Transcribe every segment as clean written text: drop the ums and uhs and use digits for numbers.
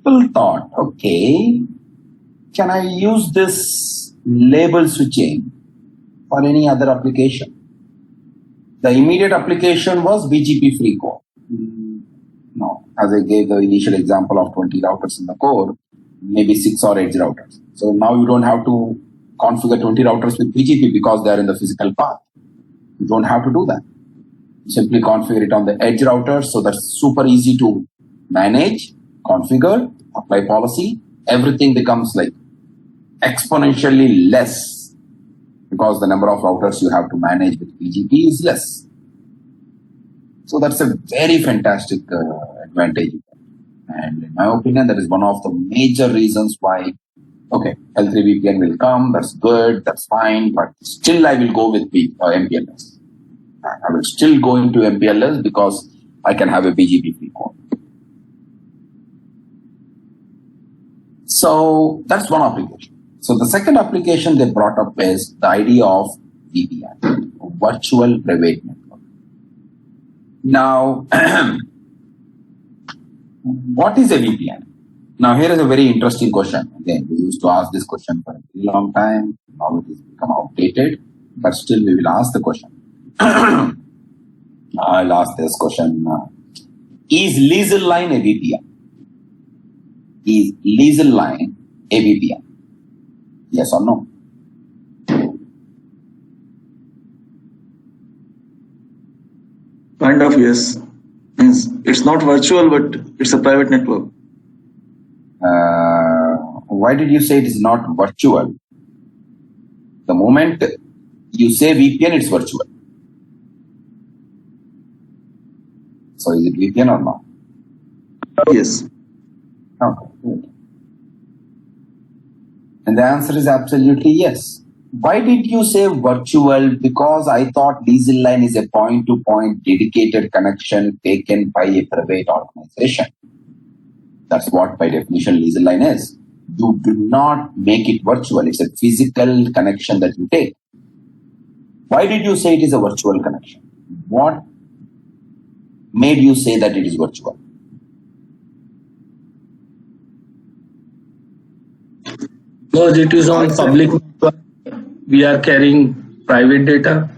people thought, okay, can I use this label switching for any other application? The immediate application was BGP free core. No, as I gave the initial example of 20 routers in the core, maybe 6 or 8 routers. So now you don't have to configure 20 routers with BGP because they are in the physical path. You don't have to do that. Simply configure it on the edge router, so that's super easy to manage, configure, apply policy. Everything becomes like exponentially less because the number of routers you have to manage with BGP is less. So that's a very fantastic advantage. And in my opinion, that is one of the major reasons why, okay, L3 VPN will come, that's good, that's fine, but still I will go with MPLS. I will still go into MPLS because I can have a BGP free core. So that's one application. So the second application they brought up is the idea of VPN, virtual private network. Now, what is a VPN? Now, here is a very interesting question. Again, we used to ask this question for a very long time. Now it has become outdated, but still we will ask the question. I'll ask this question. Is Liesel line a VPN? Is Liesel line a VPN? Yes or no? Kind of, yes. Means it's not virtual, but it's a private network. Why did you say it is not virtual? The moment you say VPN, it's virtual. So is it VPN or not? Yes. Okay, good. And the answer is absolutely yes. Why did you say virtual? Because I thought Liesel line is a point-to-point dedicated connection taken by a private organization. That's what by definition Liesel line is. You do not make it virtual. It's a physical connection that you take. Why did you say it is a virtual connection? What made you say that it is virtual? Because it is on public network. We are carrying private data.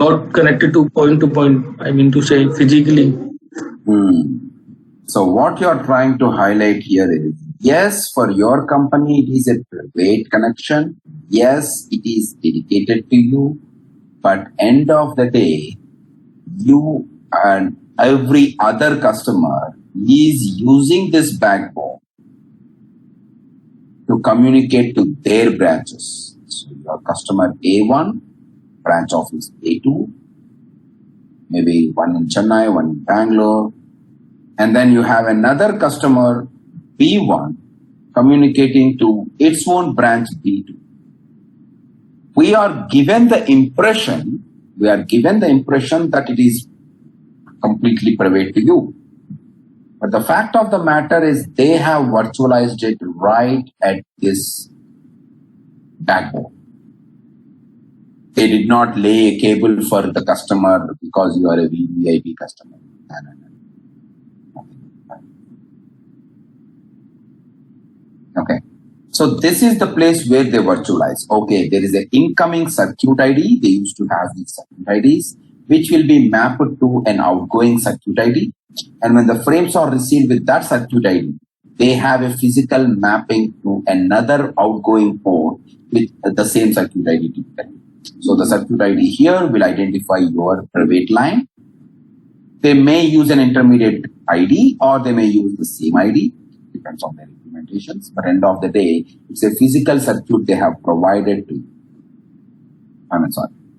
Not connected to point, I mean to say physically. So what you are trying to highlight here is, yes, for your company, it is a private connection. Yes, it is dedicated to you. But end of the day, you and every other customer is using this backbone to communicate to their branches. So your customer A1, branch office A2, maybe one in Chennai, one in Bangalore, and then you have another customer B1 communicating to its own branch B2. We are given the impression that it is completely private to you. But the fact of the matter is they have virtualized it right at this backbone. They did not lay a cable for the customer because you are a VIP customer. Okay. So this is the place where they virtualize. Okay, there is an incoming circuit ID. They used to have these circuit IDs, which will be mapped to an outgoing circuit ID. And when the frames are received with that circuit ID, they have a physical mapping to another outgoing port with the same circuit ID typically. So the circuit ID here will identify your private line. They may use an intermediate ID or they may use the same ID. Depends on their implementations. But end of the day, it's a physical circuit they have provided to you.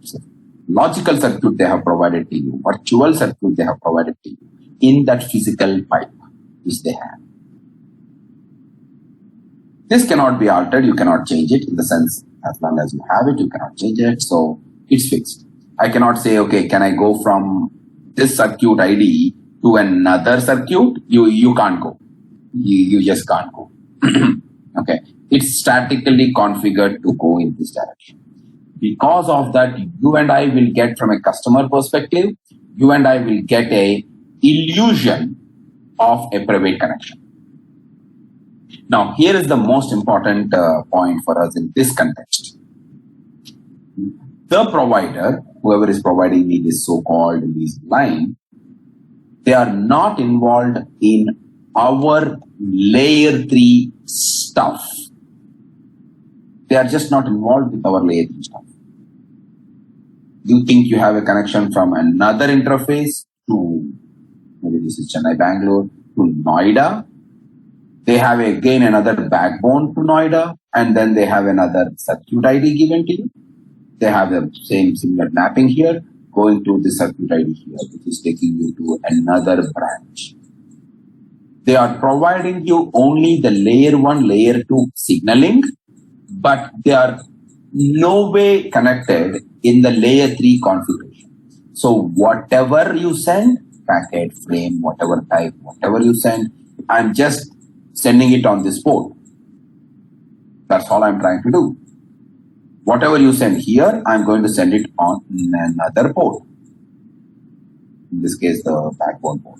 It's a logical circuit they have provided to you. Virtual circuit they have provided to you in that physical pipe which they have. This cannot be altered. You cannot change it in the sense as long as you have it, you cannot change it. So it's fixed. I cannot say, okay, can I go from this circuit ID to another circuit? You can't go. You just can't go. Okay. It's statically configured to go in this direction. Because of that, you and I will get from a customer perspective, you and I will get a illusion of a private connection. Now, here is the most important point for us in this context. The provider, whoever is providing me this so-called lease line, they are not involved in our layer 3 stuff. They are just not involved with our layer 3 stuff. You think you have a connection from another interface to, maybe this is Chennai, Bangalore, to Noida. They have again another backbone to Noida, and then they have another circuit ID given to you. They have the same similar mapping here, going to the circuit ID here, which is taking you to another branch. They are providing you only the layer 1, layer 2 signaling, but they are no way connected in the layer 3 configuration. So whatever you send, packet, frame, whatever type, whatever you send, I'm just sending it on this port. That's all I'm trying to do. Whatever you send here, I'm going to send it on another port. In this case, the backbone port.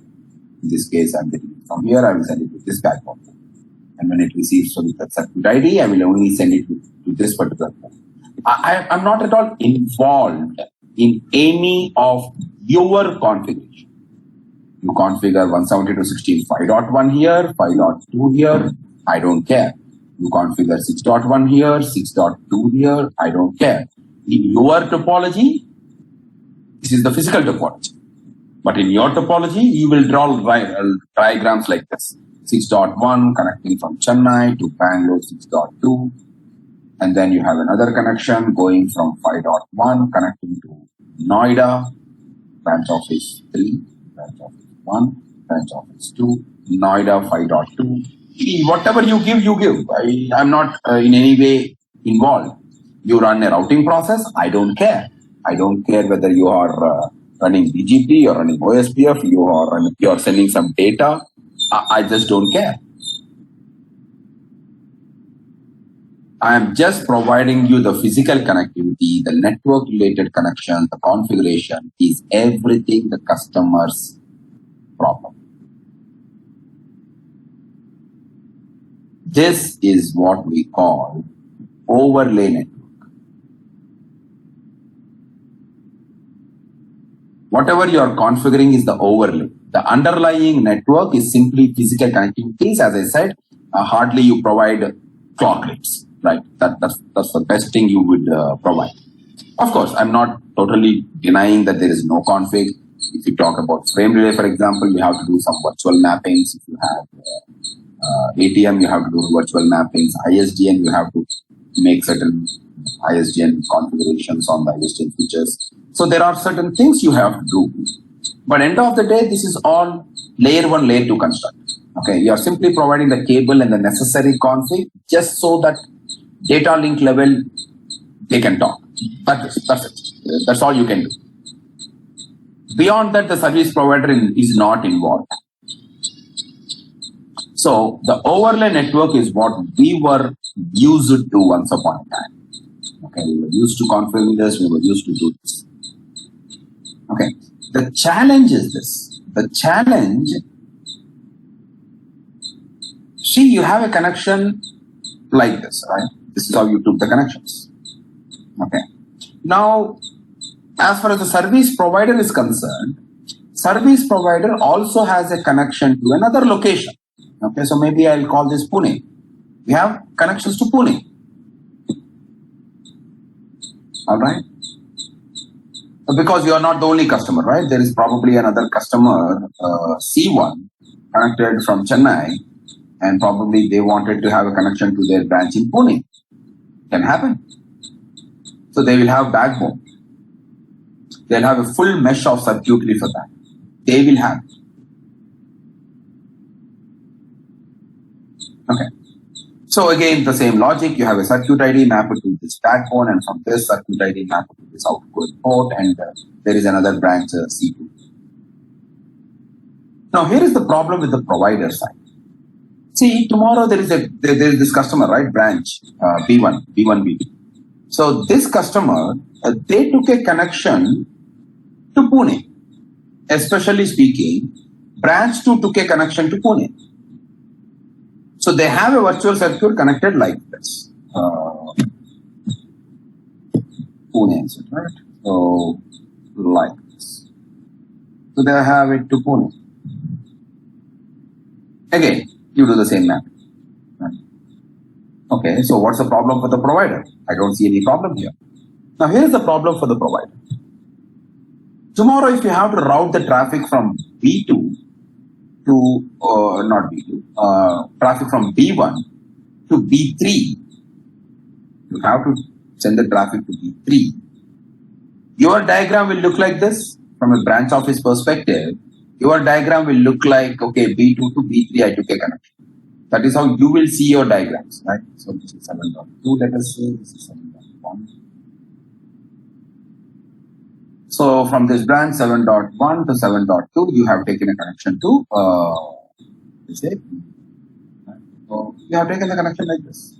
In this case, I'm getting it from here, I will send it to this backbone port. And when it receives from the circuit ID, I will only send it to this particular port. I'm not at all involved in any of your configuration. You configure 172.16.5.1 here, 5.2 here, I don't care. You configure 6.1 here, 6.2 here, I don't care. In your topology, this is the physical topology. But in your topology, you will draw diagrams like this. 6.1 connecting from Chennai to Bangalore 6.2. And then you have another connection going from 5.1 connecting to Noida, branch office 3, branch office 1, branch office 2, Noida 5.2. Whatever you give, you give. I'm not in any way involved. You run a routing process, I don't care. I don't care whether you are running BGP or running OSPF, you are sending some data. I just don't care. I am just providing you the physical connectivity, the network related connection, the configuration is everything the customer's problem. This is what we call overlay network. Whatever you are configuring is the overlay. The underlying network is simply physical connectivities. As I said, hardly you provide clock rates, right? That's the best thing you would provide. Of course, I'm not totally denying that there is no config. If you talk about frame relay, for example, you have to do some virtual mappings. If you have ATM, you have to do virtual mappings. ISDN, you have to make certain ISDN configurations on the ISDN features. So there are certain things you have to do. But end of the day, this is all layer 1, layer 2 construct. Okay, you are simply providing the cable and the necessary config just so that data link level they can talk. That's it. That's all you can do. Beyond that, the service provider is not involved. So the overlay network is what we were used to once upon a time. Okay, we were used to configuring this, we were used to do this. Okay, the challenge is this. The challenge, see, you have a connection like this, right? This is how you took the connections. Okay. Now, as far as the service provider is concerned, service provider also has a connection to another location. Okay, so maybe I'll call this Pune. We have connections to Pune. All right. Because you are not the only customer, right? There is probably another customer, C1, connected from Chennai, and probably they wanted to have a connection to their branch in Pune. Can happen. So they will have backbone. They'll have a full mesh of circuitry for that. They will have. Okay. So again, the same logic, you have a circuit ID mapped to this backbone, and from this circuit ID mapped to this outgoing port, and there is another branch C2. Now here is the problem with the provider side. See, tomorrow there is this customer, right? Branch B1, B2. So this customer, they took a connection to Pune. Especially speaking, branch 2 took a connection to Pune. So they have a virtual circuit connected like this. Pune, right? So like this. So they have it to Pune. Again, you do the same map. Okay, so what's the problem for the provider? I don't see any problem here. Now here's the problem for the provider. Tomorrow, if you have to route the traffic from B2 to, not B2, traffic from B1 to B3, you have to send the traffic to B3. Your diagram will look like this from a branch office perspective. Your diagram will look like, okay, B2 to B3, I took a connection. That is how you will see your diagrams, right? So this is 7.2, let us say this is 7.1. So from this branch 7.1 to 7.2, you have taken a connection to, let's say, so you have taken the connection like this.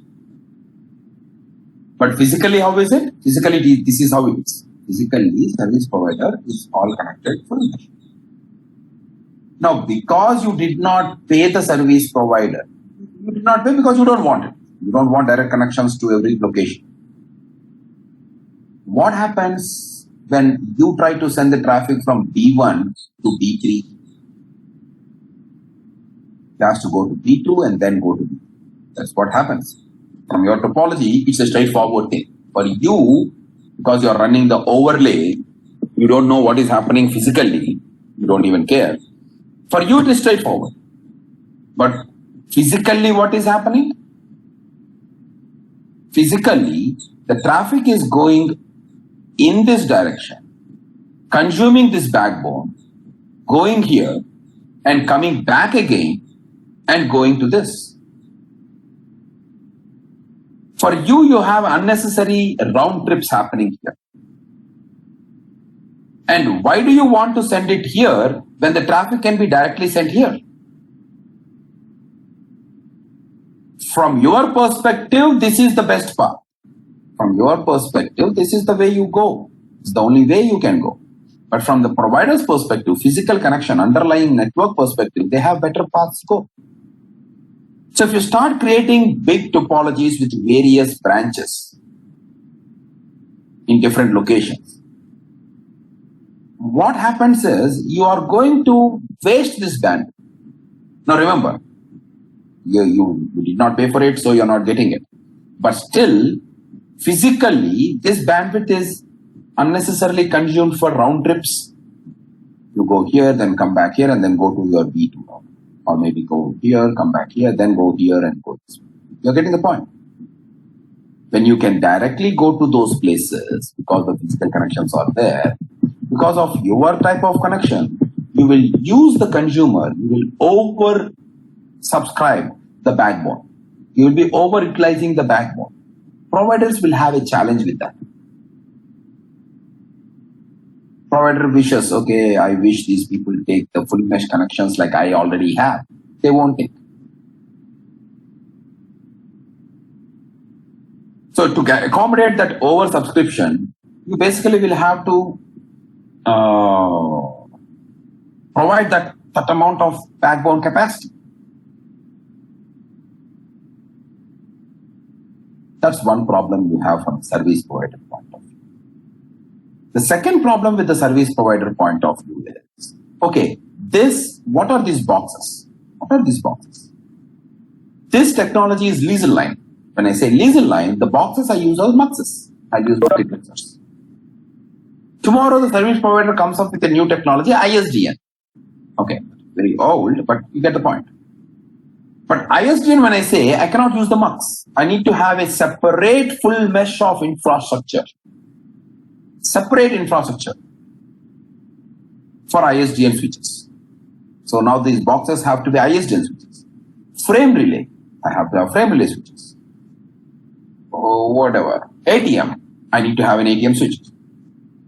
But physically, how is it? Physically, this is how it is. Physically, service provider is all connected for mesh. Now, because you did not pay the service provider, you did not pay because you don't want it. You don't want direct connections to every location. What happens when you try to send the traffic from B1 to B3? It has to go to B2 and then go to B3. That's what happens. From your topology, it's a straightforward thing. For you, because you're running the overlay, you don't know what is happening physically. You don't even care. For you, it is straightforward. But physically, what is happening? Physically, the traffic is going in this direction, consuming this backbone, going here, and coming back again, and going to this. For you, you have unnecessary round trips happening here. And why do you want to send it here when the traffic can be directly sent here? From your perspective, this is the best path. From your perspective, this is the way you go. It's the only way you can go. But from the provider's perspective, physical connection, underlying network perspective, they have better paths to go. So if you start creating big topologies with various branches in different locations, what happens is you are going to waste this bandwidth. Now remember, you did not pay for it, so you're not getting it. But still, physically, this bandwidth is unnecessarily consumed for round trips. You go here, then come back here, and then go to your B2 node. Or maybe go here, come back here, then go here and go this way. You're getting the point. When you can directly go to those places because the physical connections are there, because of your type of connection, you will use the consumer, you will over subscribe the backbone. You will be over-utilizing the backbone. Providers will have a challenge with that. Provider wishes, okay, I wish these people take the full mesh connections like I already have. They won't take. So to accommodate that over-subscription, you basically will have to provide that amount of backbone capacity. That's one problem you have from a service provider point of view. The second problem with the service provider point of view is, okay, what are these boxes? What are these boxes? This technology is leasing line. When I say leasing line, the boxes I use are muxes. I use multiplexers. Tomorrow, the service provider comes up with a new technology, ISDN. Okay, very old, but you get the point. But ISDN, when I say, I cannot use the mux. I need to have a separate full mesh of infrastructure. Separate infrastructure for ISDN switches. So now these boxes have to be ISDN switches. Frame relay, I have to have frame relay switches. Or whatever. ATM, I need to have an ATM switch.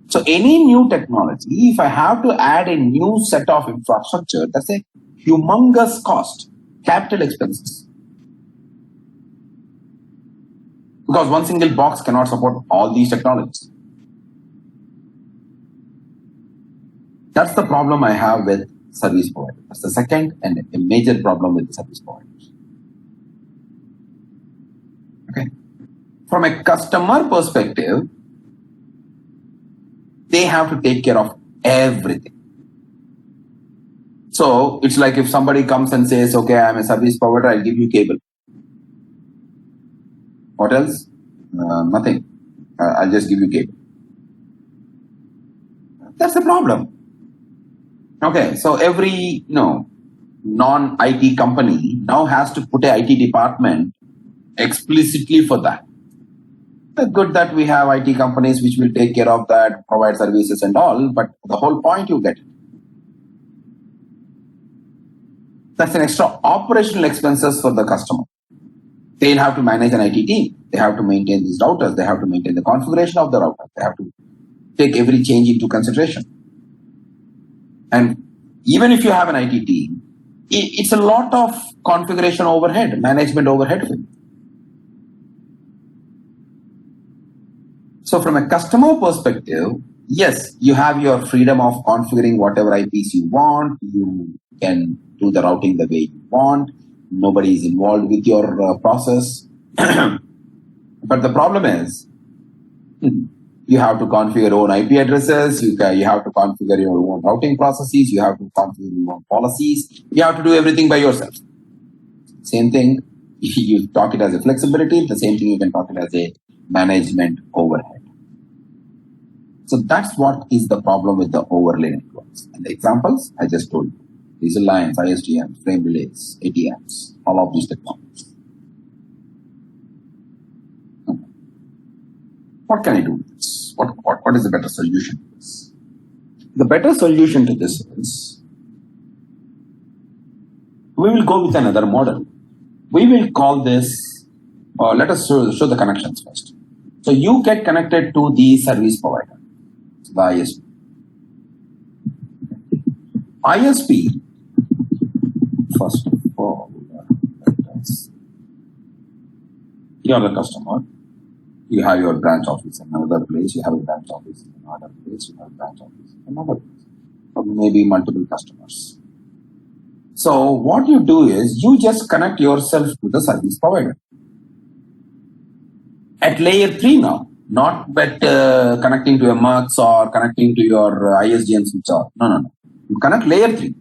So any new technology, if I have to add a new set of infrastructure, that's a humongous cost. Capital expenses. Because one single box cannot support all these technologies. That's the problem I have with service provider. That's the second and a major problem with the service providers. Okay. From a customer perspective, they have to take care of everything. So it's like if somebody comes and says, okay, I'm a service provider, I'll give you cable. What else? Nothing. I'll just give you cable. That's the problem. Okay, so every non-IT company now has to put a IT department explicitly for that. It's good that we have IT companies which will take care of that, provide services and all, but the whole point you get it. That's an extra operational expenses for the customer. They'll have to manage an IT team. They have to maintain these routers. They have to maintain the configuration of the router. They have to take every change into consideration. And even if you have an IT team, it's a lot of configuration overhead, management overhead for you. So from a customer perspective, yes, you have your freedom of configuring whatever IPs you want. You can do the routing the way you want. Nobody is involved with your process. But the problem is, you have to configure your own IP addresses. You have to configure your own routing processes. You have to configure your own policies. You have to do everything by yourself. Same thing, if you talk it as a flexibility, the same thing you can talk it as a management overhead. So that's what is the problem with the overlay networks. And the examples I just told you. Diesel lines, ISDN, frame relays, ATMs, all of these technologies. What can I do with this? What is the better solution to this? The better solution to this is, we will go with another model. We will call this, let us show the connections first. So you get connected to the service provider, the ISP. ISP, first of all, you are the customer. You have your branch office in another place. You have a branch office in another place. You have a branch office in another place. Or maybe multiple customers. So what you do is you just connect yourself to the service provider. At layer 3 now, not but connecting to a MUX or connecting to your ISDN switch. No. You connect layer 3.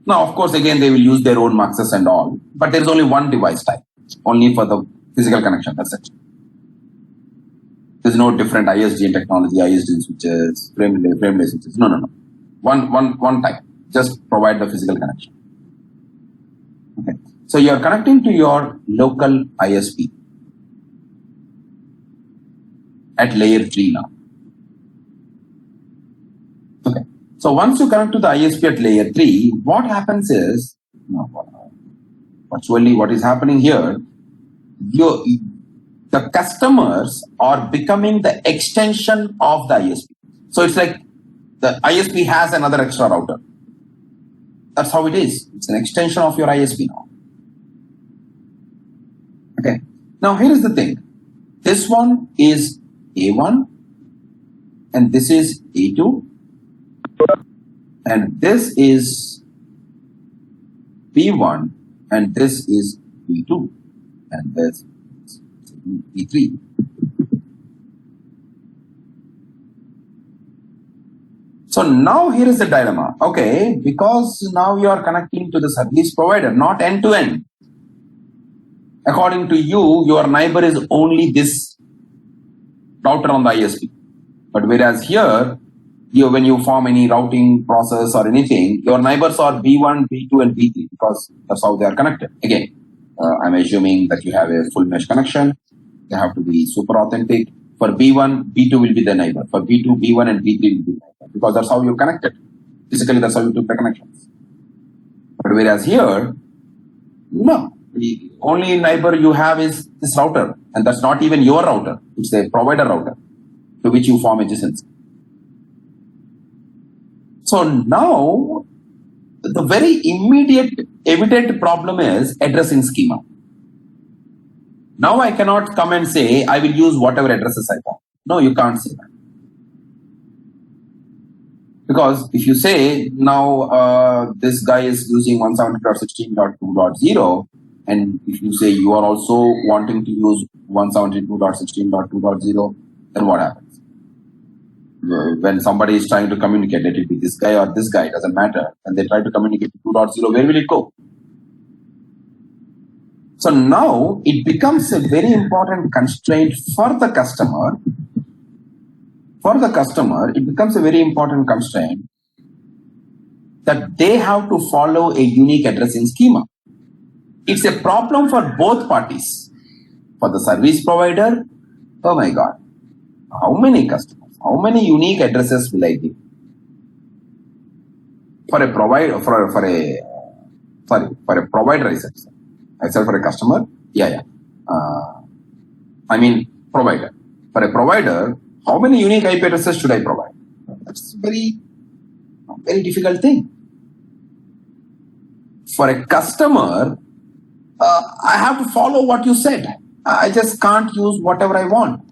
Now, of course, again, they will use their own MUXes and all, but there is only one device type, only for the physical connection. That's it. There's no different ISDN technology, ISDN switches, frame relay switches. No. One type. Just provide the physical connection. Okay. So you're connecting to your local ISP at layer 3 now. Okay. So once you connect to the ISP at layer 3, what happens is, virtually what is happening here, the customers are becoming the extension of the ISP. So it's like the ISP has another extra router. That's how it is. It's an extension of your ISP now. Okay. Now here is the thing. This one is A1 and this is A2 and this is B1 and this is B2 and this is B3. So now here is the dilemma. Okay, because now you are connecting to the service provider, not end to end. According to you, your neighbor is only this router on the ISP. But whereas here, when you form any routing process or anything, your neighbors are B1, B2 and B3 because that's how they are connected. Again, I'm assuming that you have a full mesh connection. They have to be super authentic. For B1, B2 will be the neighbor. For B2, B1 and B3 will be the neighbor. Because that's how you connected. Physically, that's how you took the connections. But whereas here, no. The only neighbor you have is this router. And that's not even your router. It's a provider router to which you form adjacency. So now, the very immediate, evident problem is addressing schema. Now I cannot come and say, I will use whatever addresses I want. No, you can't say that. Because if you say now this guy is using 172.16.2.0, and if you say you are also wanting to use 172.16.2.0, then what happens? When somebody is trying to communicate, let it be this guy or this guy, doesn't matter, and they try to communicate to 2.0, where will it go? So now it becomes a very important constraint for the customer. For the customer, it becomes a very important constraint that they have to follow a unique addressing schema. It's a problem for both parties. For the service provider, oh my God, how many customers, how many unique addresses will I give? For a provider, for a provider, I said for a customer, provider. For a provider, how many unique IP addresses should I provide? That's a very difficult thing. For a customer, I have to follow what you said. I just can't use whatever I want.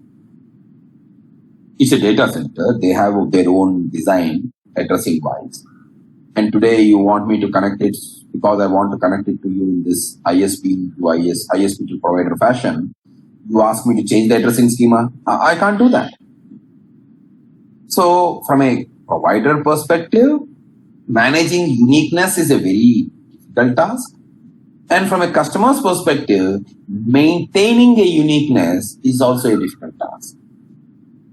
It's a data center. They have their own design addressing wise. And today you want me to connect it because I want to connect it to you in this ISP to provider fashion. You ask me to change the addressing schema. I can't do that. So from a provider perspective, managing uniqueness is a very difficult task. And from a customer's perspective, maintaining a uniqueness is also a difficult task.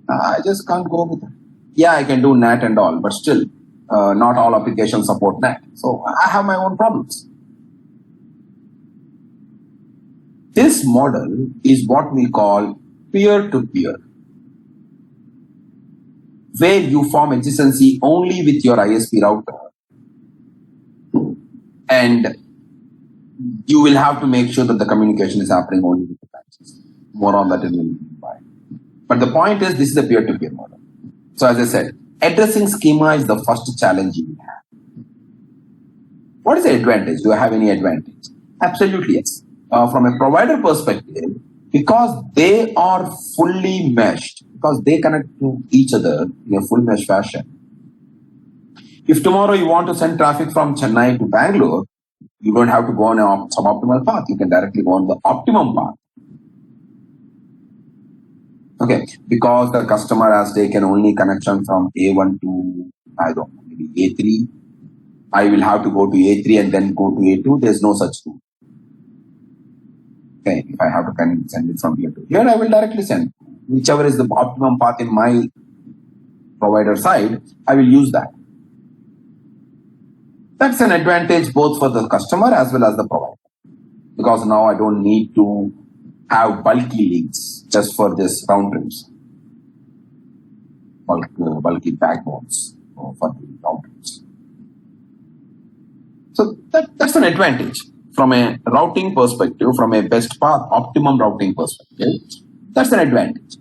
I just can't go with that. Yeah, I can do NAT and all, but still, not all applications support NAT. So I have my own problems. This model is what we call peer-to-peer, where you form adjacency only with your ISP router, and you will have to make sure that the communication is happening only with the branches. More on that in a minute. But the point is, this is a peer-to-peer model. So as I said, addressing schema is the first challenge you have. What is the advantage? Do I have any advantage? Absolutely yes. From a provider perspective, because they are fully meshed, because they connect to each other in a full mesh fashion. If tomorrow you want to send traffic from Chennai to Bangalore, you don't have to go on a suboptimal path. You can directly go on the optimum path. Okay, because the customer has taken only connection from A1 to, I don't know, maybe A3. I will have to go to A3 and then go to A2. There's no such thing. Okay, if I have to send it from here to here, I will directly send. Whichever is the optimum path in my provider side, I will use that. That's an advantage both for the customer as well as the provider. Because now I don't need to have bulky links just for this round trips. Bulky backbones for the round trips. So that's an advantage. From a routing perspective, from a best path, optimum routing perspective, that's an advantage.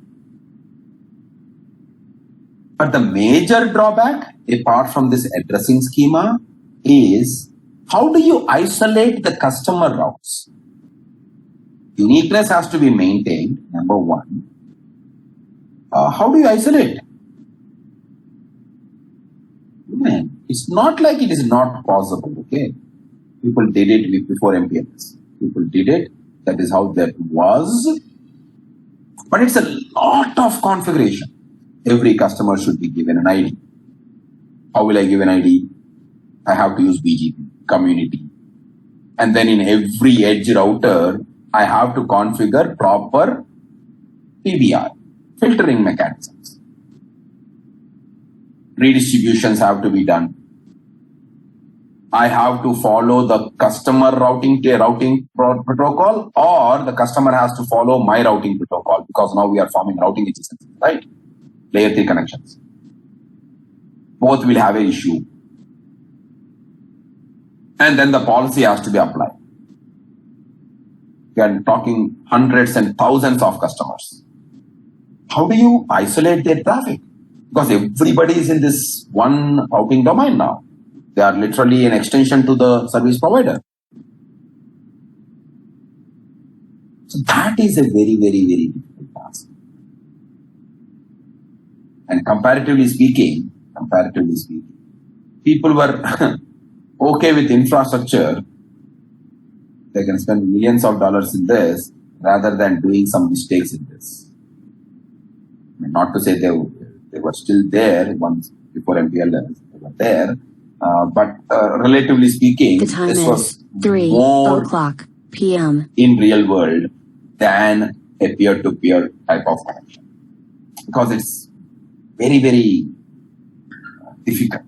But the major drawback, apart from this addressing schema, is how do you isolate the customer routes? Uniqueness has to be maintained, number one. How do you isolate? It's not like it is not possible, okay? People did it before MPLS. People did it. That is how that was. But it's a lot of configuration. Every customer should be given an ID. How will I give an ID? I have to use BGP, community. And then in every edge router, I have to configure proper PBR, filtering mechanisms. Redistributions have to be done. I have to follow the customer routing protocol, or the customer has to follow my routing protocol, because now we are forming routing adjacencies, right? Layer 3 connections. Both will have an issue. And then the policy has to be applied. We are talking hundreds and thousands of customers. How do you isolate their traffic? Because everybody is in this one routing domain now. They are literally an extension to the service provider. So that is a very, very, very difficult task. And comparatively speaking, comparatively speaking. People were okay with infrastructure. They can spend millions of dollars in this rather than doing some mistakes in this. I mean, not to say they were still there once before MPLS, they were there. But relatively speaking, The time this is was 3 more o'clock p.m. in real world than a peer-to-peer type of connection, because it's very, very difficult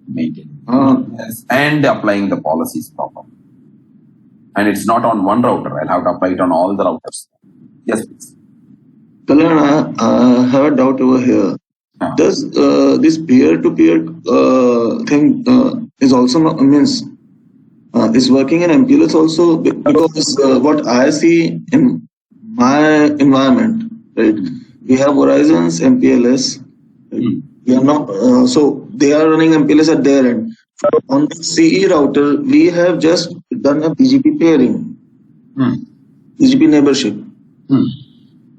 maintaining and applying the policies properly. And it's not on one router. I'll have to apply it on all the routers. Yes, please. Kalyan, I have a doubt over here. Does this peer-to-peer thing is also is working in MPLS also? Because what I see in my environment, right? We have Verizon's MPLS. Right? We are not so they are running MPLS at their end. On the CE router, we have just done a BGP pairing, BGP neighborship.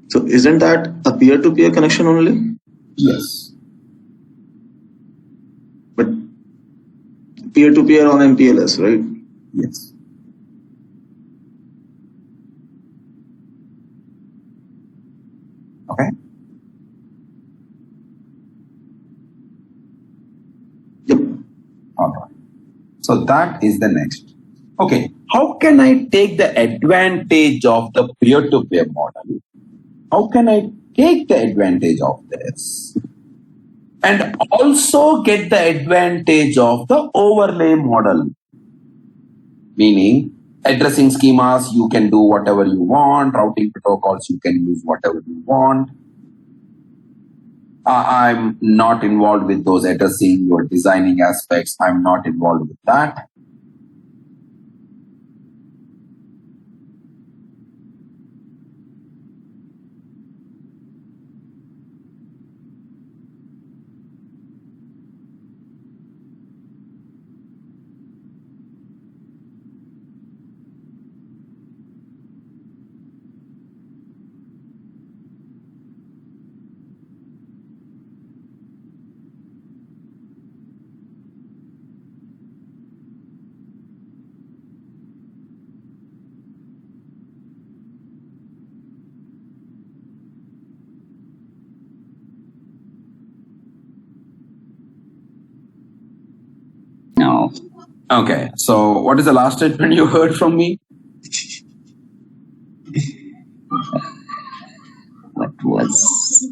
So isn't that a peer-to-peer connection only? Yes. But peer-to-peer on MPLS, right? Yes. Okay. Yep. All right. So that is the next. Okay. How can I take the advantage of the peer-to-peer model? How can I take the advantage of this and also get the advantage of the overlay model? Meaning, addressing schemas, you can do whatever you want. Routing protocols, you can use whatever you want. I'm not involved with those addressing or designing aspects. I'm not involved with that. No. Okay, so what is the last statement you heard from me? What was?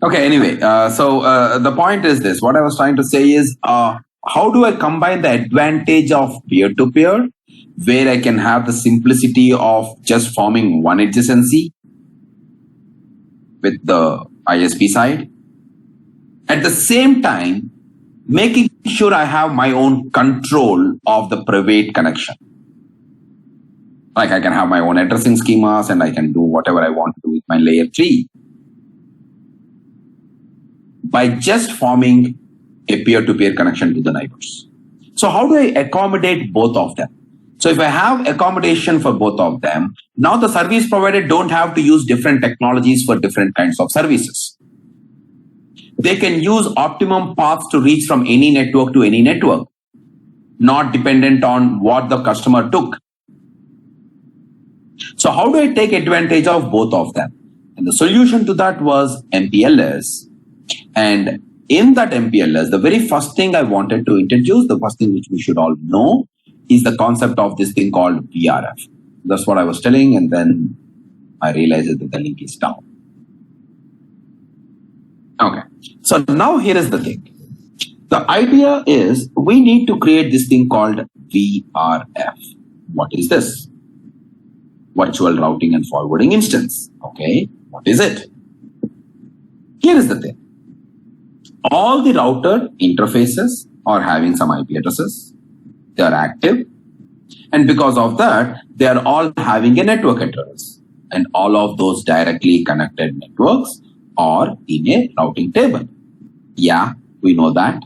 Okay, anyway, so the point is this. What I was trying to say is, how do I combine the advantage of peer-to-peer, where I can have the simplicity of just forming one adjacency with the ISP side, at the same time, making sure I have my own control of the private connection. Like I can have my own addressing schemas and I can do whatever I want to do with my layer 3 by just forming a peer-to-peer connection to the neighbors. So how do I accommodate both of them? So if I have accommodation for both of them, now the service provider don't have to use different technologies for different kinds of services. They can use optimum paths to reach from any network to any network, not dependent on what the customer took. So how do I take advantage of both of them? And the solution to that was MPLS. And in that MPLS, the very first thing I wanted to introduce, the first thing which we should all know, is the concept of this thing called VRF. That's what I was telling, and then I realized that the link is down. Okay, so now here is the thing. The idea is we need to create this thing called VRF. What is this? Virtual Routing and Forwarding Instance. Okay, what is it? Here is the thing. All the router interfaces are having some IP addresses. They are active. And because of that, they are all having a network address. And all of those directly connected networks are in a routing table. Yeah, we know that.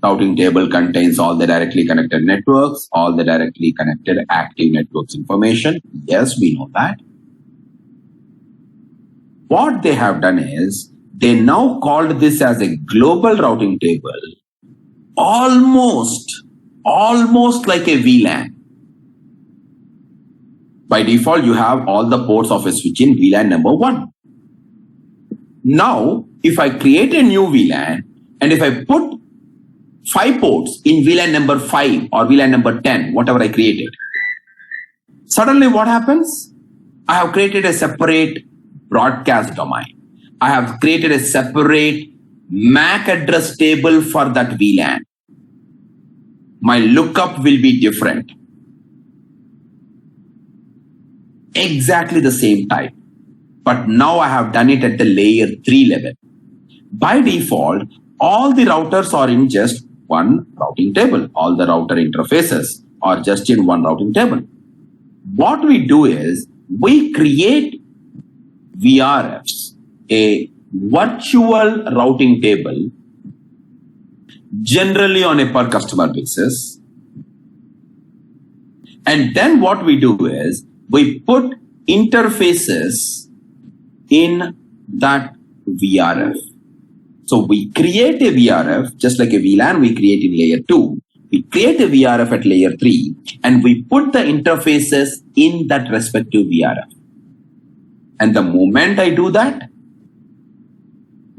Routing table contains all the directly connected networks, all the directly connected active networks information. Yes, we know that. What they have done is They now called this as a global routing table, almost like a VLAN. By default, you have all the ports of a switch in VLAN number 1. Now, if I create a new VLAN and if I put 5 ports in VLAN number 5 or VLAN number 10, whatever I created, suddenly what happens? I have created a separate broadcast domain. I have created a separate MAC address table for that VLAN. My lookup will be different. Exactly the same type. But now I have done it at the layer 3 level. By default, all the routers are in just one routing table. All the router interfaces are just in one routing table. What we do is we create VRFs, a virtual routing table, generally on a per customer basis. And then what we do is we put interfaces in that VRF. So we create a VRF, just like a VLAN we create in layer 2. We create a VRF at layer 3 and we put the interfaces in that respective VRF. And the moment I do that,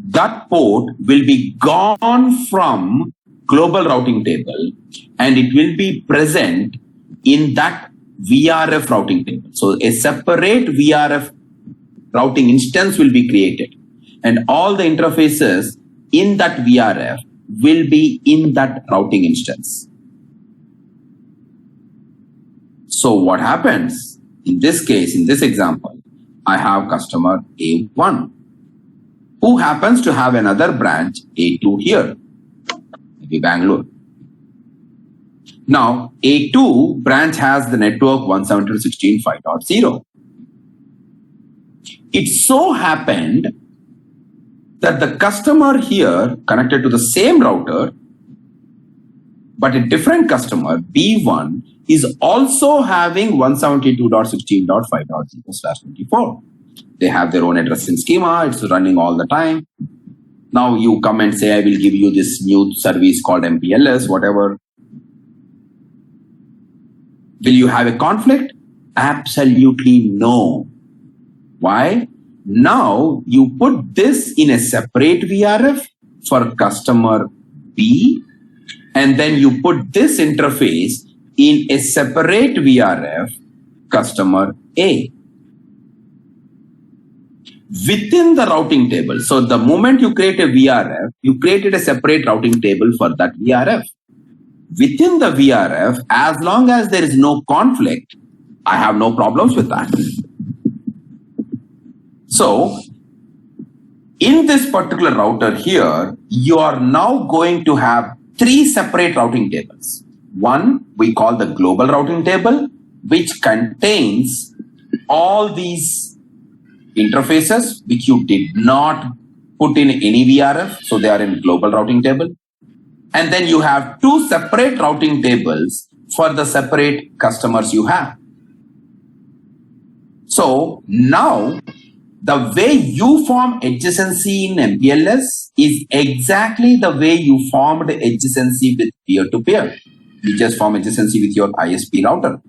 that port will be gone from global routing table and it will be present in that VRF routing table. So a separate VRF routing instance will be created and all the interfaces in that VRF will be in that routing instance. So what happens in this case, in this example, I have customer A1 who happens to have another branch A2 here, maybe Bangalore. Now A2 branch has the network 172.16.5.0. It so happened that the customer here connected to the same router, but a different customer, B1, is also having 172.16.5.0/24. They have their own addressing schema. It's running all the time. Now you come and say, I will give you this new service called MPLS, whatever. Will you have a conflict? Absolutely no. Why? Now you put this in a separate VRF for customer B, and then you put this interface in a separate VRF, customer A. Within the routing table. So the moment you create a VRF, you created a separate routing table for that VRF. Within the VRF, as long as there is no conflict, I have no problems with that. So in this particular router here, you are now going to have 3 separate routing tables. One we call the global routing table, which contains all these interfaces which you did not put in any VRF, so they are in global routing table. And then you have 2 separate routing tables for the separate customers you have. So now the way you form adjacency in MPLS is exactly the way you formed adjacency with peer-to-peer. You just form adjacency with your ISP router.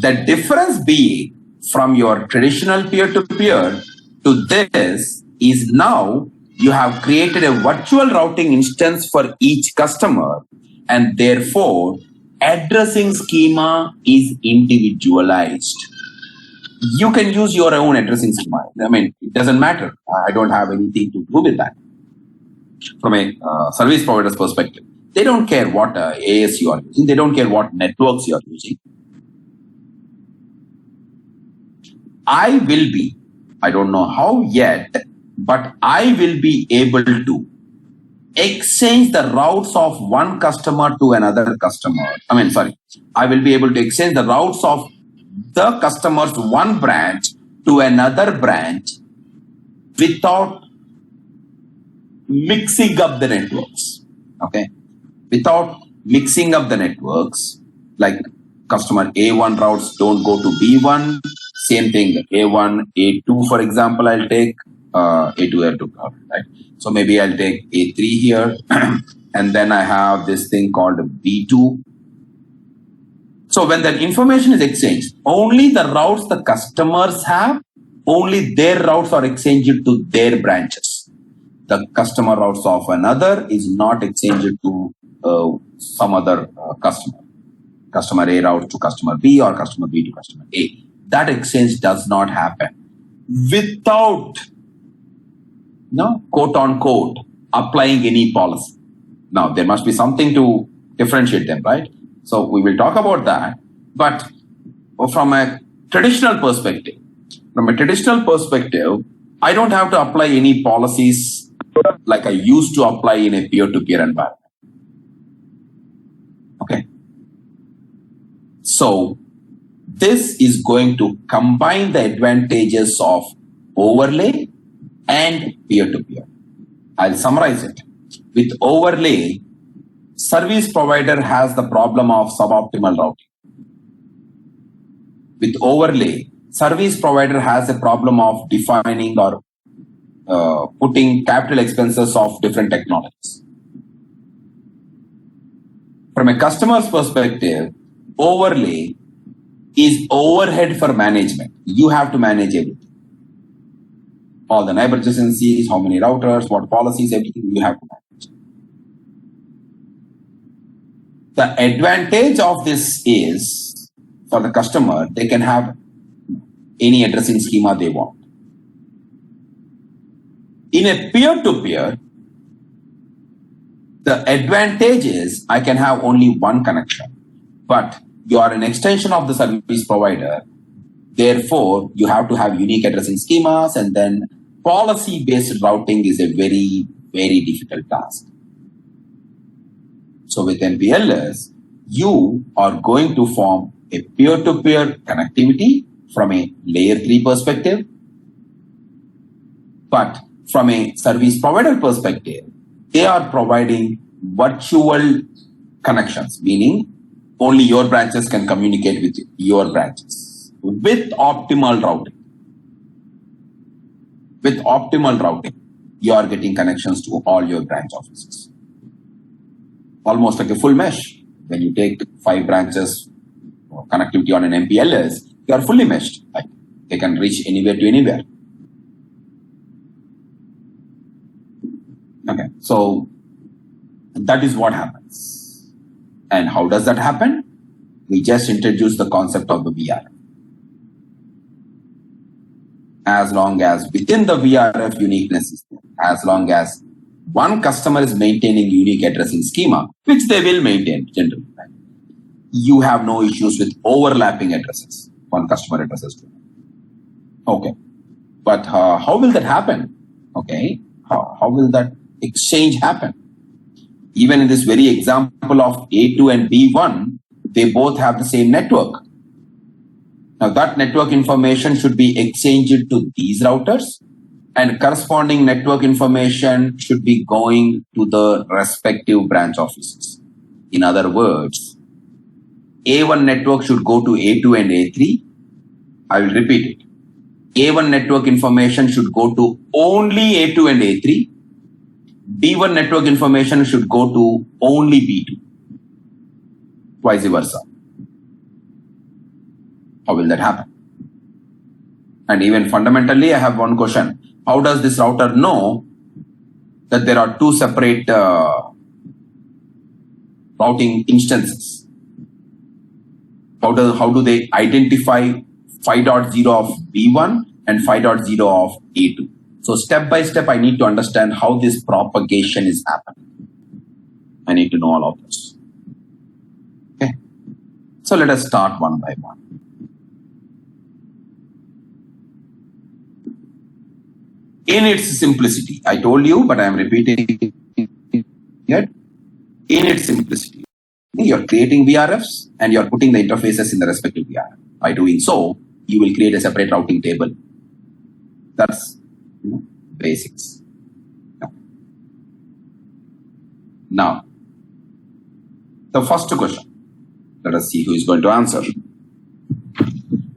The difference being from your traditional peer-to-peer to this is now you have created a virtual routing instance for each customer, and therefore addressing schema is individualized. You can use your own addressing schema. I mean, it doesn't matter. I don't have anything to do with that. From a service provider's perspective, they don't care what AS you are using. They don't care what networks you are using. I will be, I don't know how yet, but I will be able to exchange the routes of one customer to another customer. I will be able to exchange the routes of the customer's one branch to another branch without mixing up the networks. Okay. Without mixing up the networks, like customer A1 routes don't go to B1. Same thing, A1, A2, for example, I'll take. A2 to cloud, right? So maybe I'll take A3 here, and then I have this thing called B2. So when that information is exchanged, only the routes the customers have, only their routes are exchanged to their branches. The customer routes of another is not exchanged to some other customer. Customer A route to customer B or customer B to customer A. That exchange does not happen without, quote unquote, applying any policy. Now, there must be something to differentiate them, right? So we will talk about that. But from a traditional perspective, I don't have to apply any policies like I used to apply in a peer-to-peer environment. Okay. So this is going to combine the advantages of overlay and peer-to-peer. I'll summarize it. With overlay, service provider has the problem of suboptimal routing. With overlay, service provider has a problem of defining or putting capital expenses of different technologies. From a customer's perspective, overlay is overhead for management. You have to manage everything. All the neighbor adjacencies, how many routers, what policies, everything you have to manage. The advantage of this is, for the customer, they can have any addressing schema they want. In a peer-to-peer, the advantage is I can have only one connection, but you are an extension of the service provider. Therefore, you have to have unique addressing schemas, and then policy-based routing is a very, very difficult task. So with MPLS, you are going to form a peer-to-peer connectivity from a layer 3 perspective. But from a service provider perspective, they are providing virtual connections, meaning only your branches can communicate with your branches with optimal routing. With optimal routing, you are getting connections to all your branch offices. Almost like a full mesh. When you take 5 branches connectivity on an MPLS, you are fully meshed. Right? They can reach anywhere to anywhere. Okay, so that is what happens. And how does that happen? We just introduced the concept of the VRF. As long as within the VRF uniqueness is there, as long as one customer is maintaining unique addressing schema, which they will maintain generally, right? You have no issues with overlapping addresses, one customer addresses to another. Okay, but how will that happen? Okay, how will that exchange happen? Even in this very example of A2 and B1, they both have the same network. Now that network information should be exchanged to these routers, and corresponding network information should be going to the respective branch offices. In other words, A1 network should go to A2 and A3. I will repeat it. A1 network information should go to only A2 and A3. B1 network information should go to only B2. Vice versa. How will that happen? And even fundamentally, I have one question. How does this router know that there are 2 separate routing instances? How do they identify 5.0 of B1 and 5.0 of A2? So step by step, I need to understand how this propagation is happening. I need to know all of this. Okay. So let us start one by one. In its simplicity, I told you, but I am repeating it. In its simplicity, you're creating VRFs and you're putting the interfaces in the respective VRF. By doing so, you will create a separate routing table. That's basics. Now, the first question. Let us see who is going to answer.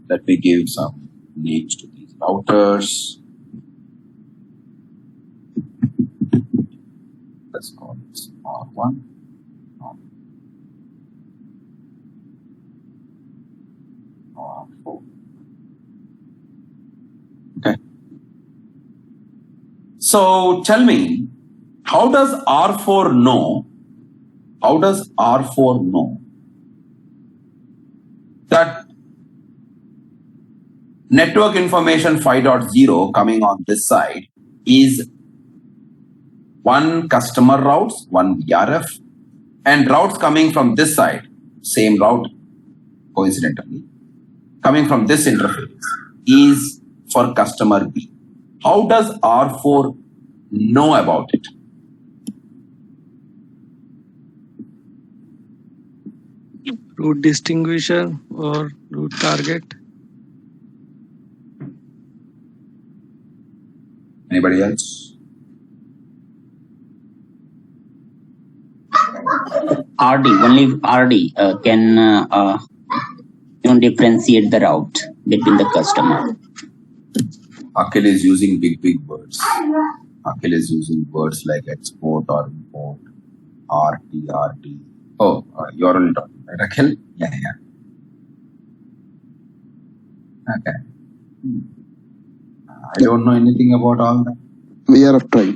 Let me give some names to these routers. R1. R4. Okay. So tell me, how does R4 know? How does R4 know that network information 5.0 coming on this side is one customer routes, one VRF, and routes coming from this side, same route, coincidentally, coming from this interface is for customer B. How does R4 know about it? Route distinguisher or route target. Anybody else? RD, only RD can differentiate the route between the customer. Akhil is using big words. Akhil is using words like export or import, RT. Oh, you're only talking, right, Akhil? Yeah. Okay. I don't know anything about all that. VRF try.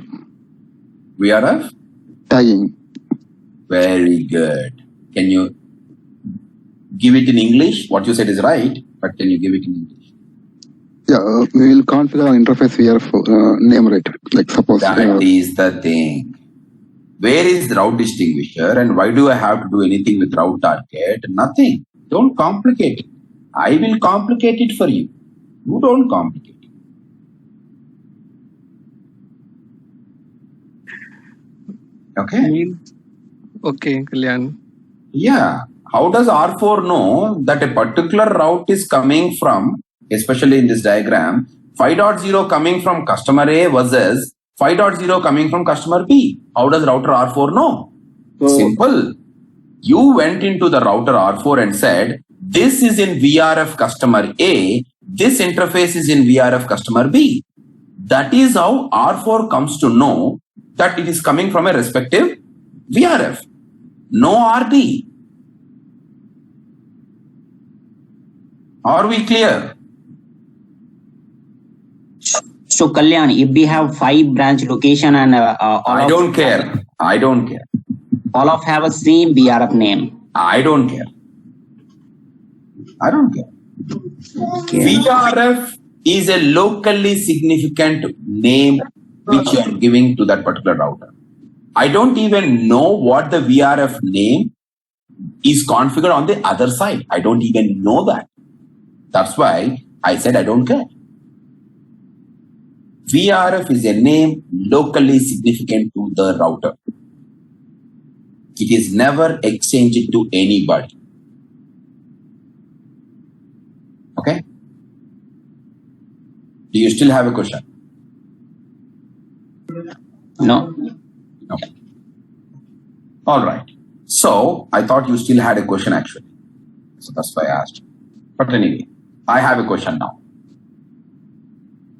VRF? Tagging. Very good. Can you give it in English? What you said is right, but can you give it in English? Yeah, we will configure our interface VRF name right. Like suppose. That is the thing. Where is the route distinguisher and why do I have to do anything with route target? Nothing. Don't complicate it. I will complicate it for you. You don't complicate it. Okay? Okay, Kalyan. Yeah. How does R4 know that a particular route is coming from, especially in this diagram, 5.0 coming from customer A versus 5.0 coming from customer B? How does router R4 know? Simple. You went into the router R4 and said, this is in VRF customer A, this interface is in VRF customer B. That is how R4 comes to know that it is coming from a respective VRF. No RD. Are we clear? So Kalyan, if we have 5 branch location and I don't care. all of have a same VRF name. I don't care. VRF is a locally significant name which you are giving to that particular router. I don't even know what the VRF name is configured on the other side. I don't even know that. That's why I said I don't care. VRF is a name locally significant to the router. It is never exchanged to anybody. Okay? Do you still have a question? No. Okay. All right. So I thought you still had a question actually. So that's why I asked. But anyway, I have a question now.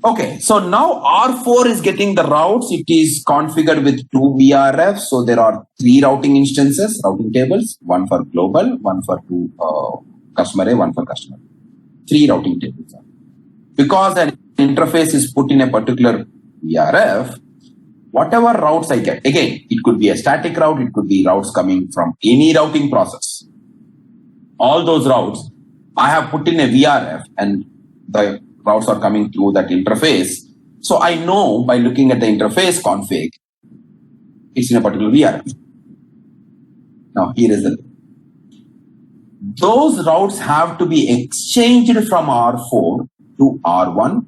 Okay, so now R4 is getting the routes. It is configured with 2 VRFs. So there are 3 routing instances, routing tables, one for global, one for customer A, one for customer B. 3 routing tables. Because an interface is put in a particular VRF, whatever routes I get, again, it could be a static route, it could be routes coming from any routing process. All those routes, I have put in a VRF and the routes are coming through that interface. So I know by looking at the interface config, it's in a particular VRF. Now here is the those routes have to be exchanged from R4 to R1.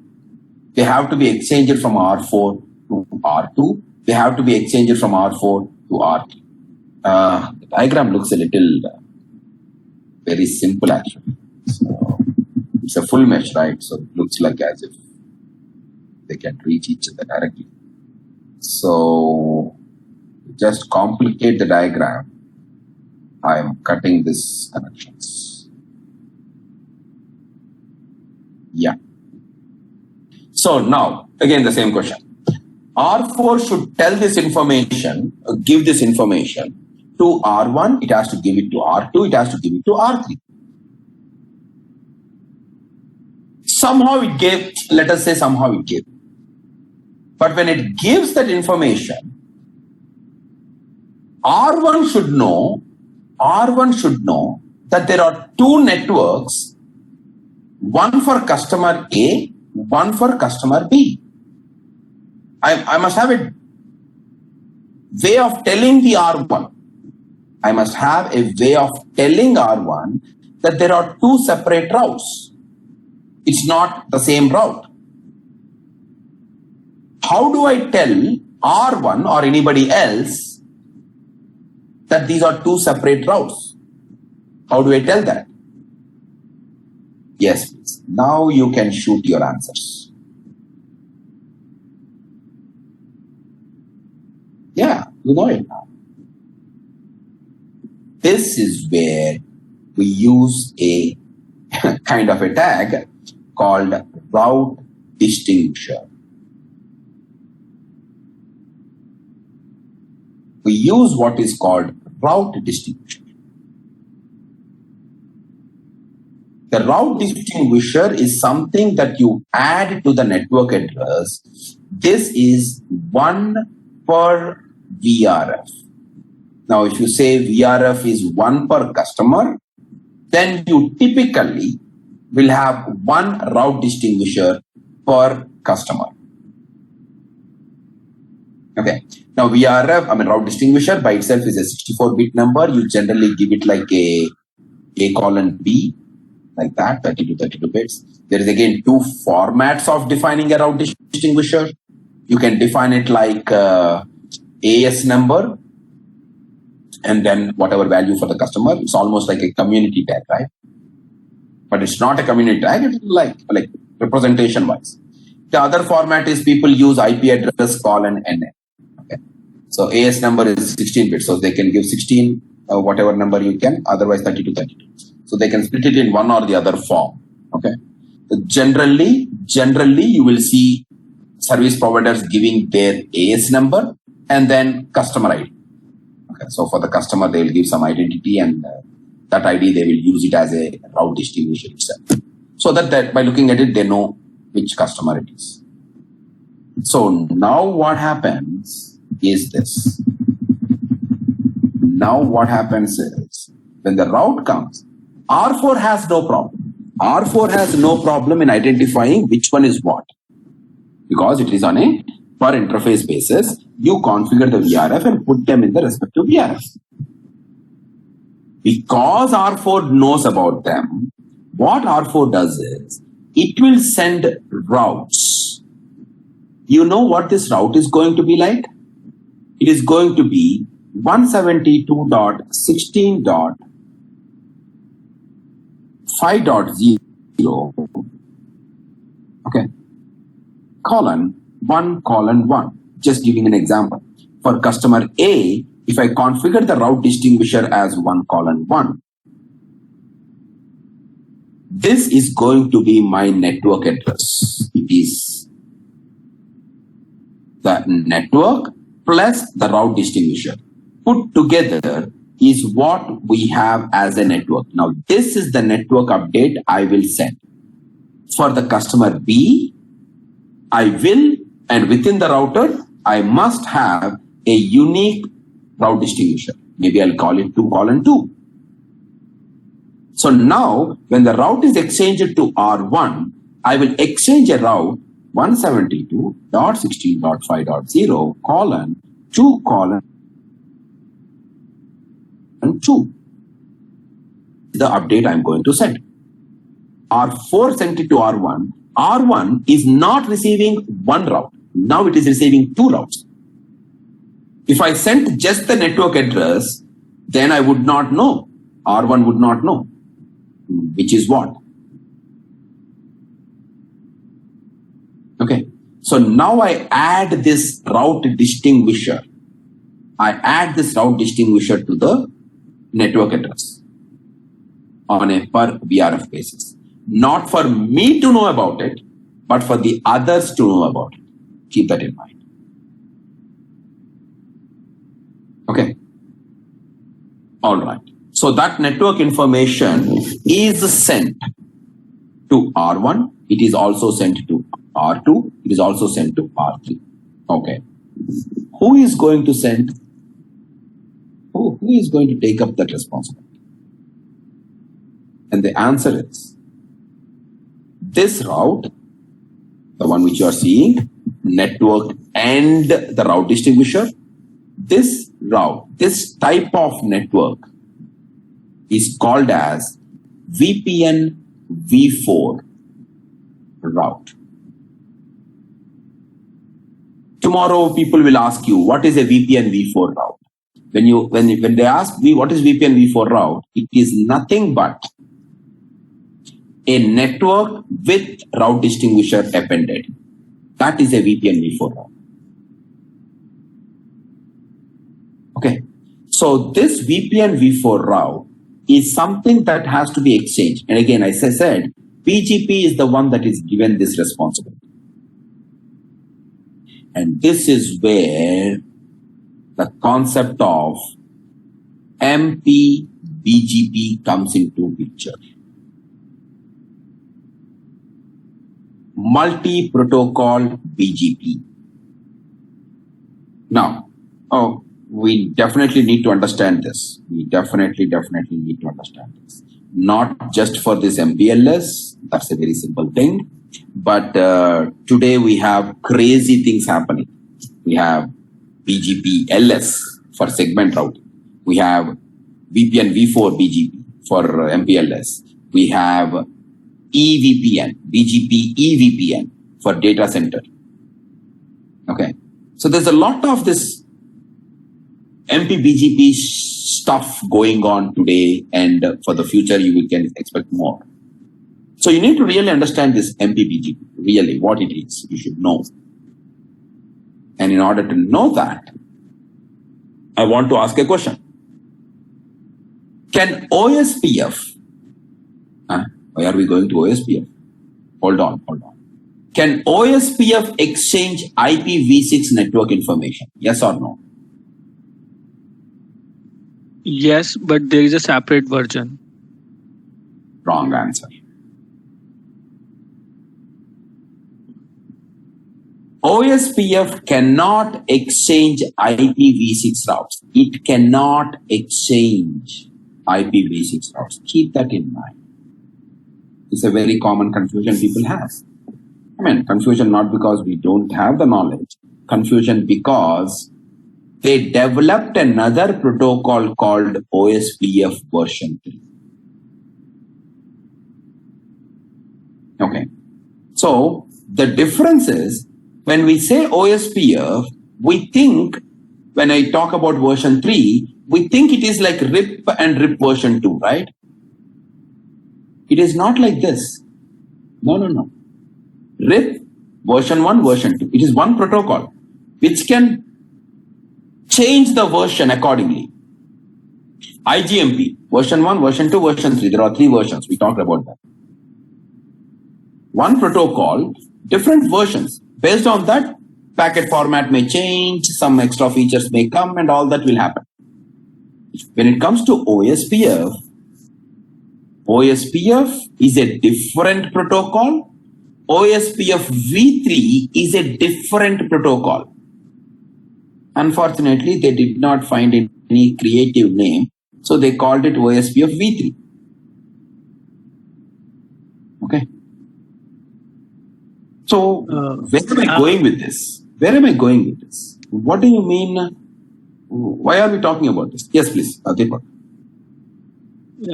They have to be exchanged from R4 to R2. They have to be exchanged from R4 to R3. The diagram looks a little very simple actually. So it's a full mesh, right? So it looks like as if they can reach each other directly. So just complicate the diagram. I am cutting this connections. Yeah. So now, again, the same question. R4 should tell this information, give this information to R1, it has to give it to R2, it has to give it to R3. Somehow it gave, let us say somehow it gave. But when it gives that information, R1 should know that there are two networks, one for customer A, one for customer B. I must have a way of telling the R1. I must have a way of telling R1 that there are two separate routes. It's not the same route. How do I tell R1 or anybody else that these are two separate routes? How do I tell that? Yes, please. Now you can shoot your answers. Yeah, you know it now. This is where we use a kind of a tag called route distinguisher. We use what is called route distinguisher. The route distinguisher is something that you add to the network address. This is 1 per VRF. Now, if you say VRF is 1 per customer, then you typically will have one route distinguisher per customer. Okay. Now, VRF, route distinguisher by itself is a 64-bit number. You generally give it like A colon B, like that, 32 bits. There is again two formats of defining a route distinguisher. You can define it like AS number and then whatever value for the customer. It's almost like a community tag, right? But it's not a community tag, it's like representation wise. The other format is people use IP address colon NN. Okay. So AS number is 16 bits, so they can give 16 whatever number you can, otherwise 32. So they can split it in one or the other form. Okay. So generally you will see service providers giving their AS number and then customer ID. Okay. So for the customer, they will give some identity and that ID, they will use it as a route distinguisher itself. So that by looking at it, they know which customer it is. So now what happens is this. Now what happens is when the route comes, R4 has no problem. R4 has no problem in identifying which one is what. Because it is on a per interface basis, you configure the VRF and put them in the respective VRF. Because R4 knows about them, what R4 does is, it will send routes. You know what this route is going to be like? It is going to be 172.16.5.0, okay, colon 1:1. Just giving an example. For customer A, if I configure the route distinguisher as 1:1, this is going to be my network address. It is the network plus the route distinguisher. Put together is what we have as a network. Now, this is the network update I will send. For the customer B, I will, and within the router, I must have a unique route distinguisher. Maybe I'll call it 2:2. So now, when the route is exchanged to R1, I will exchange a route 172.16.5.0 colon 2:2. The update I'm going to send. R4 sent it to R1. R1 is not receiving one route. Now it is receiving two routes. If I sent just the network address, then I would not know. R1 would not know which is what. Okay. So now I add this route distinguisher. I add this route distinguisher to the network address on a per VRF basis. Not for me to know about it, but for the others to know about it. Keep that in mind. Okay. All right. So that network information is sent to R1. It is also sent to R2. It is also sent to R3. Okay. Who is going to send? Who is going to take up that responsibility? And the answer is this route, the one which you are seeing, network and the route distinguisher. This route, this type of network is called as VPN v4 route. Tomorrow people will ask you, what is a VPN v4 route? When they ask me what is VPN v4 route, it is nothing but a network with route distinguisher appended. That is a VPN v4 route. Okay. So this VPN v4 route is something that has to be exchanged. And again, as I said, BGP is the one that is given this responsibility. And this is where the concept of MP-BGP comes into picture. Multi-protocol BGP. Now, we definitely need to understand this. We definitely need to understand this. Not just for this MPLS, that's a very simple thing. But today we have crazy things happening. We have BGP LS for segment routing. We have VPN v4 BGP for MPLS. We have EVPN, BGP EVPN for data center. Okay. So there's a lot of this MP-BGP stuff going on today, and for the future you can expect more. So you need to really understand this MP-BGP, really what it is, you should know. And in order to know that, I want to ask a question. Can OSPF, why are we going to OSPF? Hold on. Can OSPF exchange IPv6 network information? Yes or no? Yes, but there is a separate version. Wrong answer. OSPF cannot exchange IPv6 routes. It cannot exchange IPv6 routes. Keep that in mind. It's a very common confusion people have. I mean, confusion not because we don't have the knowledge. Confusion because they developed another protocol called OSPF version 3. Okay. So the difference is when we say OSPF, we think, when I talk about version 3, we think it is like RIP and RIP version 2, right? It is not like this. No. RIP version 1, version 2. It is one protocol which can change the version accordingly. IGMP, version 1, version 2, version 3. There are 3 versions. We talked about that. One protocol, different versions. Based on that, packet format may change, some extra features may come, and all that will happen. When it comes to OSPF, OSPF is a different protocol. OSPF v3 is a different protocol. Unfortunately, they did not find any creative name, so they called it OSPF v3. Okay. So, where am I going with this? What do you mean? Why are we talking about this? Yes, please, Deepak.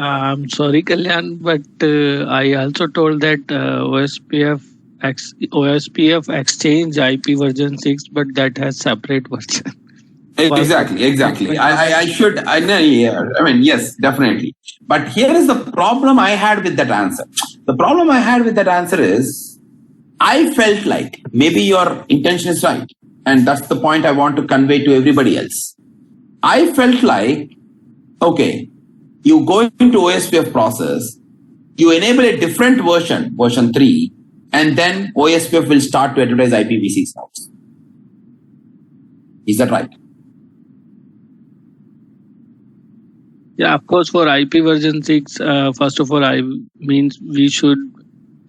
I'm sorry, Kalyan, but I also told that OSPF exchange IP version 6, but that has separate version. Exactly. I know, yeah. I mean, yes, definitely. But here is the problem I had with that answer. The problem I had with that answer is, I felt like maybe your intention is right. And that's the point I want to convey to everybody else. I felt like, okay, you go into OSPF process, you enable a different version, version 3, and then OSPF will start to advertise IPv6 routes. Is that right? Yeah, of course, for IP version 6, first of all, I means we should.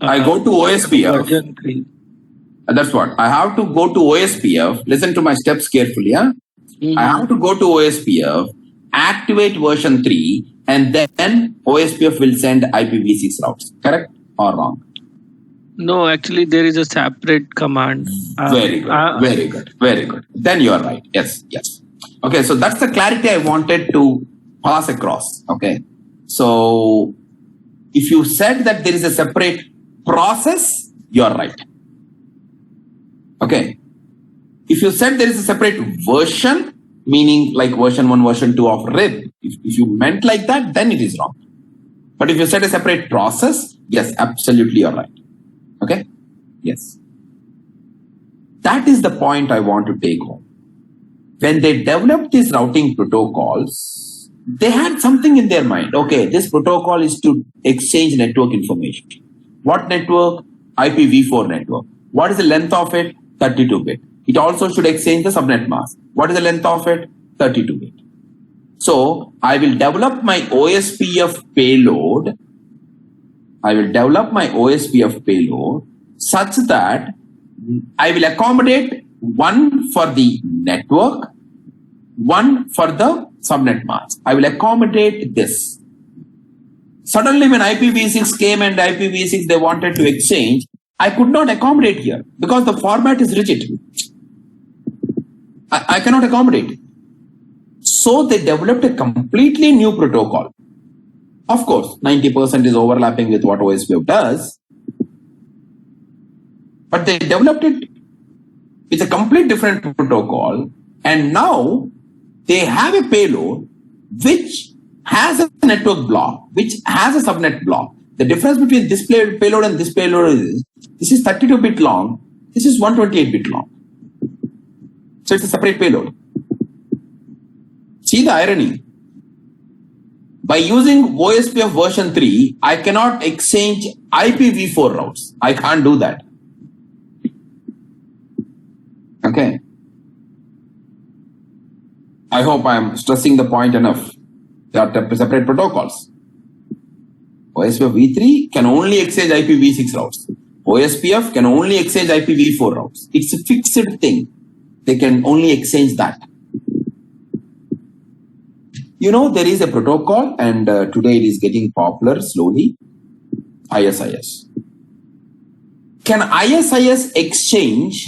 I go to OSPF. Version 3. That's what. I have to go to OSPF. Listen to my steps carefully. Huh? I have to go to OSPF, activate version 3, and then OSPF will send IPv6 routes. Correct or wrong? No, actually, there is a separate command. Very good. Very good. Very good. Then you are right. Yes. Yes. Okay. So that's the clarity I wanted to pass across. Okay. So if you said that there is a separate process, you are right. Okay. If you said there is a separate version, meaning like version 1, version 2 of RIP, if you meant like that, then it is wrong. But if you said a separate process, yes, absolutely you're right. Okay? Yes. That is the point I want to take home. When they developed these routing protocols, they had something in their mind. Okay, this protocol is to exchange network information. What network? IPv4 network. What is the length of it? 32-bit. It also should exchange the subnet mask. What is the length of it? 32-bit. So I will develop my OSPF payload. Such that I will accommodate one for the network, one for the subnet mask. I will accommodate this. Suddenly when IPv6 came and IPv6 they wanted to exchange, I could not accommodate here because the format is rigid. I cannot accommodate. So they developed a completely new protocol. Of course, 90% is overlapping with what OSPF does. But they developed it with a complete different protocol. And now they have a payload which has a network block, which has a subnet block. The difference between this payload and this payload is this is 32-bit long, this is 128-bit long. So it's a separate payload. See the irony. By using OSPF version 3, I cannot exchange IPv4 routes. I can't do that. Okay. I hope I am stressing the point enough. They are separate protocols. OSPF v3 can only exchange IPv6 routes. OSPF can only exchange IPv4 routes. It's a fixed thing. They can only exchange that. You know, there is a protocol and today it is getting popular slowly. ISIS. Can ISIS exchange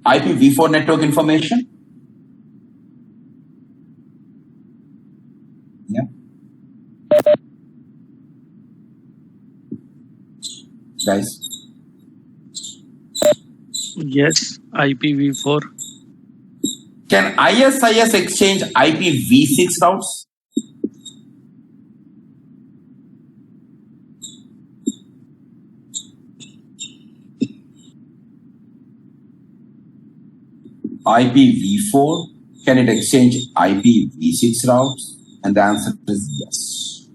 IPv4 network information? Yeah. Guys. Yes, IPv4. Can ISIS exchange IPv6 routes? IPv4, can it exchange IPv6 routes? And the answer is yes.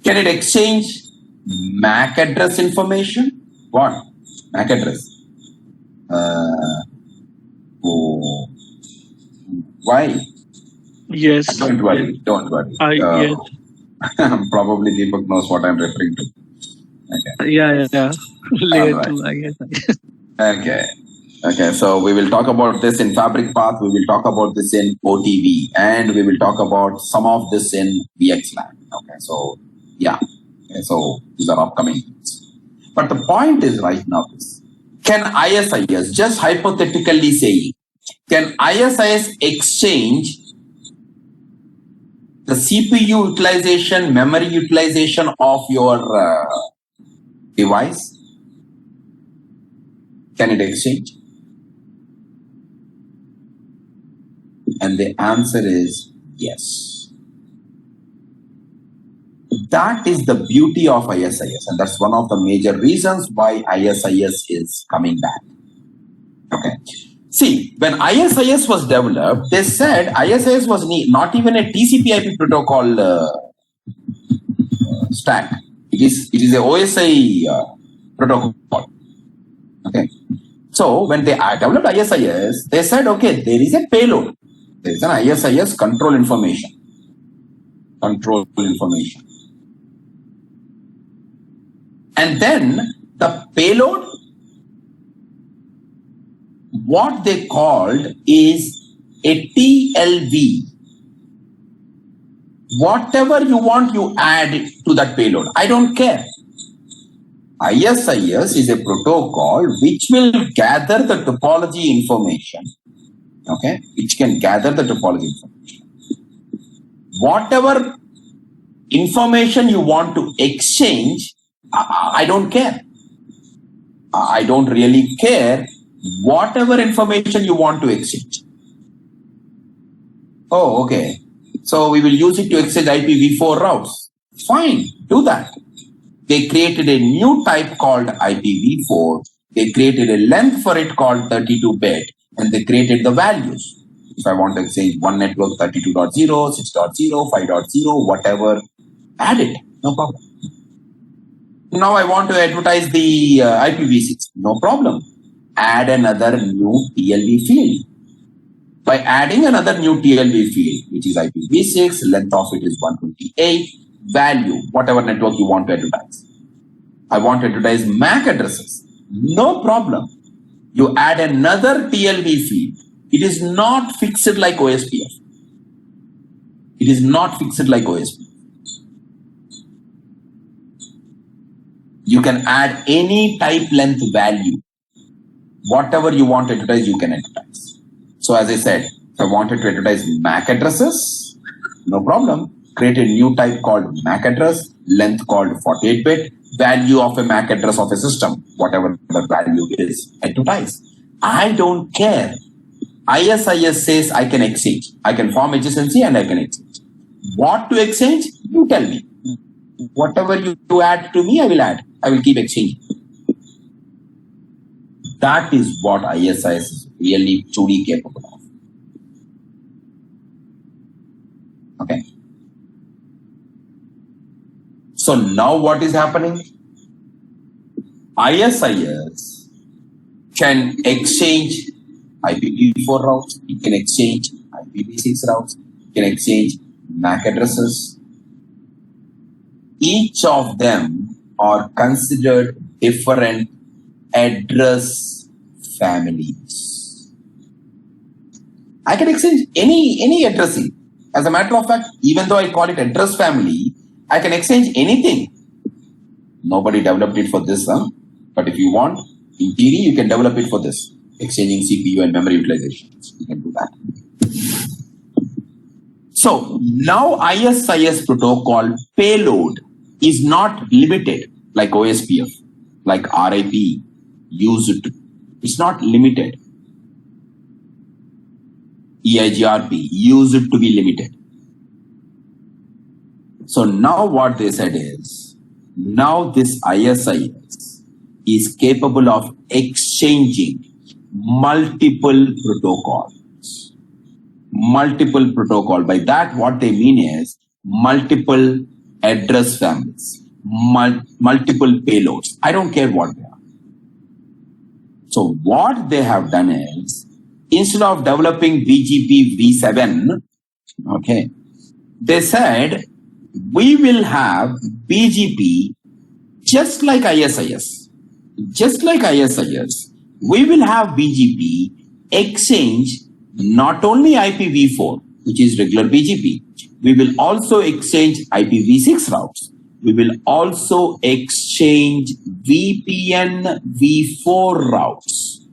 Can it exchange MAC address information? What? MAC address. Why? Yes. Don't worry. Don't worry. Yes. Probably Deepak knows what I'm referring to. Okay. Yeah. Layer All 2, I guess. Okay. Okay, so we will talk about this in Fabric Path, we will talk about this in OTV, and we will talk about some of this in VXLAN. Okay, so yeah, okay, so these are upcoming things. But the point is right now is, can ISIS, just hypothetically saying, can ISIS exchange the CPU utilization, memory utilization of your device? Can it exchange? And the answer is yes. That is the beauty of ISIS, and that's one of the major reasons why ISIS is coming back. Okay. See, when ISIS was developed, they said ISIS was not even a TCP/IP protocol stack. It is a OSI protocol. Okay. So when they developed ISIS, they said, okay, there is a payload. There is an ISIS control information. Control information. And then the payload, what they called is a TLV. Whatever you want, you add to that payload. I don't care. ISIS is a protocol which will gather the topology information. Okay, which can gather the topology information. Whatever information you want to exchange, I don't care. I don't really care whatever information you want to exchange. Oh, okay. So we will use it to exchange IPv4 routes. Fine, do that. They created a new type called IPv4. They created a length for it called 32-bit, and they created the values. If I want to exchange one network 32.0, 6.0, 5.0, whatever, add it, no problem. Now I want to advertise the IPv6, no problem. Add another new TLV field. By adding another new TLV field, which is IPv6, length of it is 128, value, whatever network you want to advertise. I want to advertise MAC addresses. No problem. You add another TLV field. It is not fixed like OSPF. It is not fixed like OSPF. You can add any type length value. Whatever you want to advertise, you can advertise. So as I said, if I wanted to advertise MAC addresses, no problem. Create a new type called MAC address, length called 48-bit, value of a MAC address of a system, whatever the value is, advertise. I don't care. ISIS says I can exchange. I can form adjacency and I can exchange. What to exchange? You tell me. Whatever you add to me, I will add. I will keep exchanging. That is what ISIS is really truly capable of. Okay. So now what is happening? ISIS can exchange IPv4 routes, it can exchange IPv6 routes, it can exchange MAC addresses. Each of them are considered different address families. I can exchange any addressing. As a matter of fact, even though I call it address family, I can exchange anything. Nobody developed it for this, but if you want, in theory, you can develop it for this. Exchanging CPU and memory utilization. You can do that. So now ISIS protocol payload is not limited like OSPF, like RIP used to. It's not limited. EIGRP used to be limited. So now what they said is, now this ISIS is capable of exchanging multiple protocols. Multiple protocol. By that, what they mean is multiple address families, multiple payloads. I don't care what they are. So what they have done is, instead of developing BGP v7, okay, they said, we will have BGP just like ISIS. Just like ISIS, we will have BGP exchange not only IPv4, which is regular BGP, we will also exchange IPv6 routes. We will also exchange VPN v4 routes.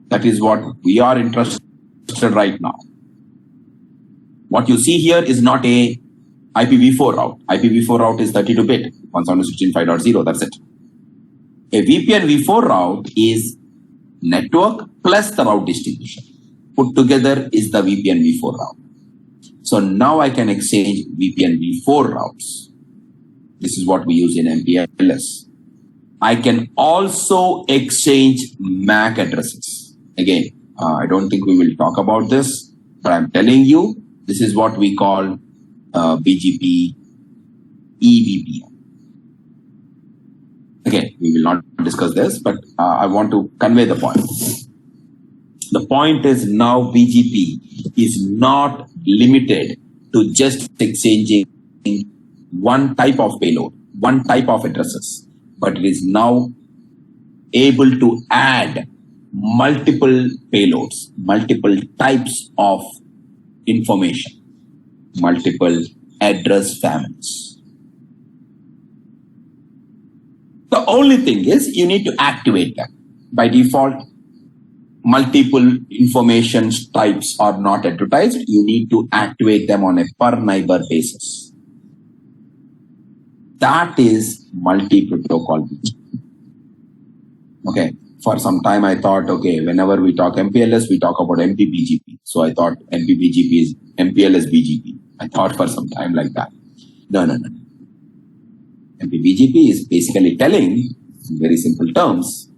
That is what we are interested right now. What you see here is not a IPv4 route. IPv4 route is 32-bit, 172.16.5.0, that's it. A VPN v4 route is network plus the route distribution. Put together is the VPN v4 route. So now I can exchange VPN v4 routes. This is what we use in MPLS. I can also exchange MAC addresses. Again, I don't think we will talk about this, but I'm telling you, this is what we call BGP EVPN. Okay, we will not discuss this, but I want to convey the point. The point is now BGP is not limited to just exchanging one type of payload, one type of addresses, but it is now able to add multiple payloads, multiple types of information, multiple address families. The only thing is you need to activate them. By default, multiple information types are not advertised. You need to activate them on a per neighbor basis. That is multi-protocol BGP. Okay. For some time, I thought, okay, whenever we talk MPLS, we talk about MPBGP. So I thought MPBGP is MPLS BGP. I thought for some time like that. No. MPBGP is basically telling, in very simple terms,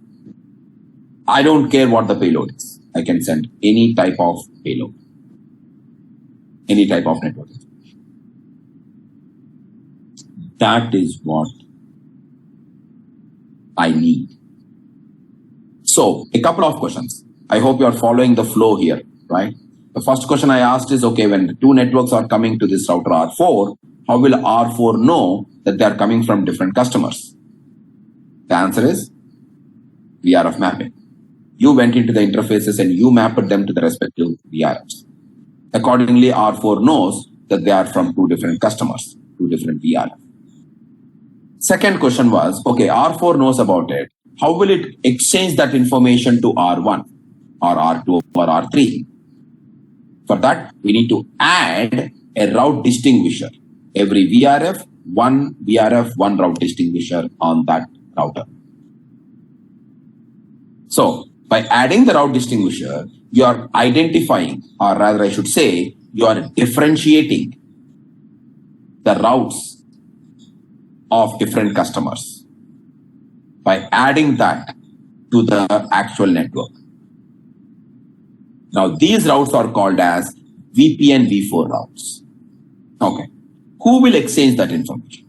I don't care what the payload is. I can send any type of payload, any type of network. That is what I need. So, a couple of questions. I hope you are following the flow here, right? The first question I asked is, okay, when the two networks are coming to this router R4, how will R4 know that they are coming from different customers? The answer is VRF mapping. You went into the interfaces and you mapped them to the respective VRFs. Accordingly, R4 knows that they are from two different customers, two different VRFs. Second question was, okay, R4 knows about it. How will it exchange that information to R1 or R2 or R3? For that, we need to add a route distinguisher. Every VRF, one route distinguisher on that router. So, by adding the route distinguisher, you are identifying, or rather I should say, you are differentiating the routes of different customers by adding that to the actual network. Now, these routes are called as VP and V4 routes. Okay. Who will exchange that information?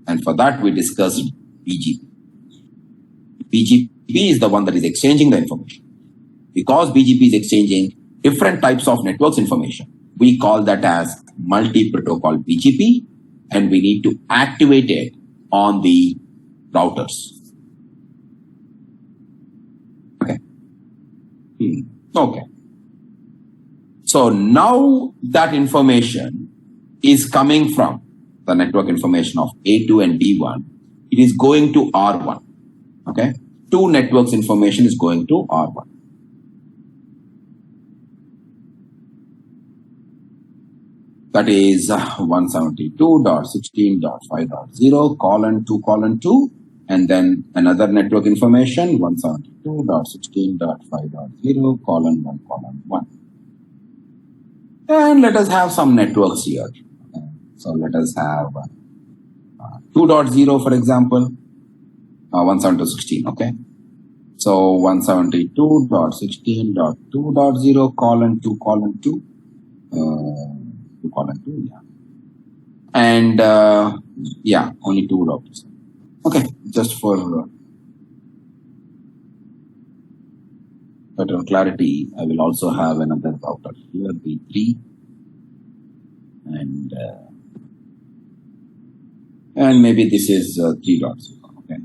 And for that, we discussed BGP. BGP is the one that is exchanging the information. Because BGP is exchanging different types of networks information, we call that as multi-protocol BGP, and we need to activate it on the routers. Okay. Okay. So now that information is coming from the network information of A2 and D1. It is going to R1. Okay. Two networks information is going to R1. That is 172.16.5.0:2:2, and then another network information 172.16.5.0:1:1. And let us have some networks here. Okay. So let us have 2.0, for example, 172.16. Okay. So 172.16.2.0:2:2. 2:2, yeah. And yeah, only two routers. Okay, just for better clarity, I will also have another router here, B3, and maybe this is 3.0. Okay,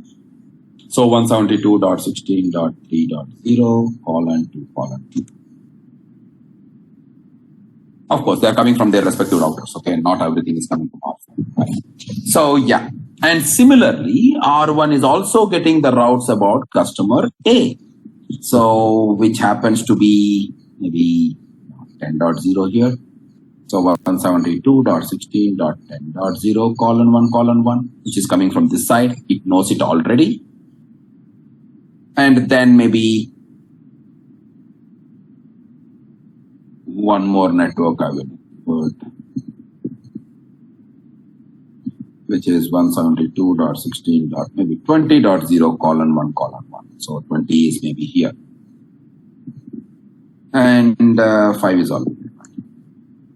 so 172.16.3.0:2:2. Of course, they are coming from their respective routers. Okay, not everything is coming from R4. Right? So yeah, and similarly, R1 is also getting the routes about customer A. So which happens to be maybe 10.0 here. So 172.16.10.0:1:1, which is coming from this side. It knows it already. And then maybe one more network I will put, which is 172.16.20.0:1:1. So 20 is maybe here. And 5 is already.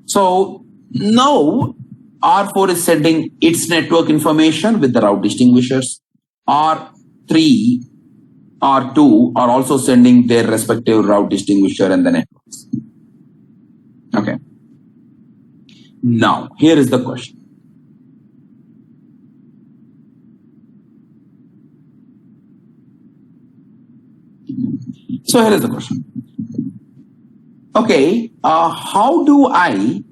So now R4 is sending its network information with the route distinguishers. R1 3 or 2 are also sending their respective route distinguisher and the networks. Okay. Now, here is the question. So here is the question. Okay, how do I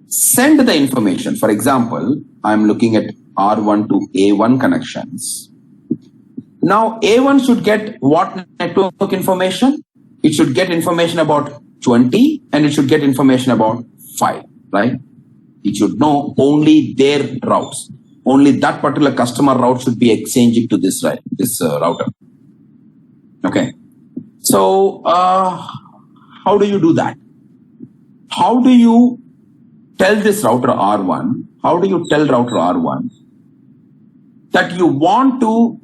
send the information? For example, I'm looking at R1 to A1 connections. Now, A1 should get what network information? It should get information about 20 and it should get information about 5, right? It should know only their routes. Only that particular customer route should be exchanging to this router. Okay. So, how do you do that? How do you tell this router R1? How do you tell router R1 that you want to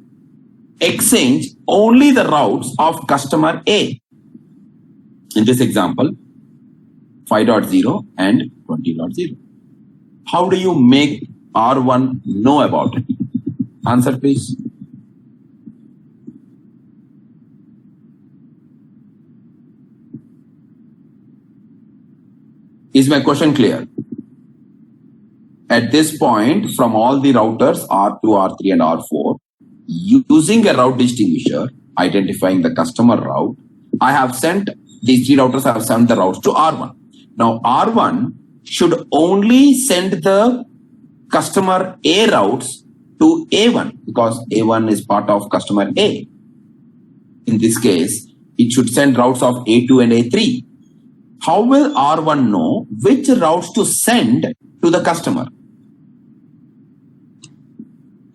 exchange only the routes of customer A? In this example, 5.0 and 20.0. How do you make R1 know about it? Answer, please. Is my question clear? At this point, from all the routers R2, R3 and R4, using a route distinguisher, identifying the customer route, I have sent, these 3 routers have sent the routes to R1. Now R1 should only send the customer A routes to A1 because A1 is part of customer A. In this case, it should send routes of A2 and A3. How will R1 know which routes to send to the customer?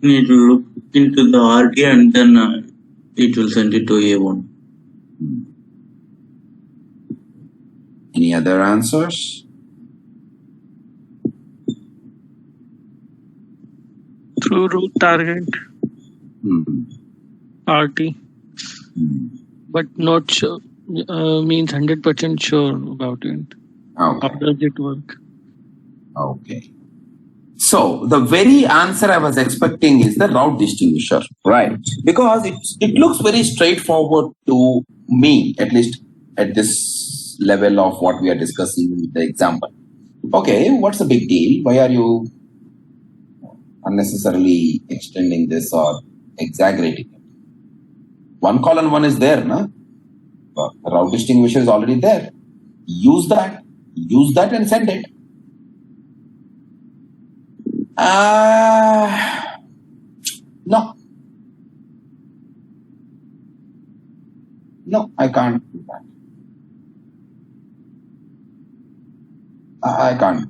It will look into the RT and then it will send it to A1. Any other answers? Through route target, RT, but not sure. Means 100% sure about it. Okay. How does it work? Okay. So the very answer I was expecting is the route distinguisher, right? Because it looks very straightforward to me, at least at this level of what we are discussing with the example. Okay, what's the big deal? Why are you unnecessarily extending this or exaggerating it? 1 colon 1 is there, no? The route distinguisher is already there. Use that and send it. No, I can't do that. I can't.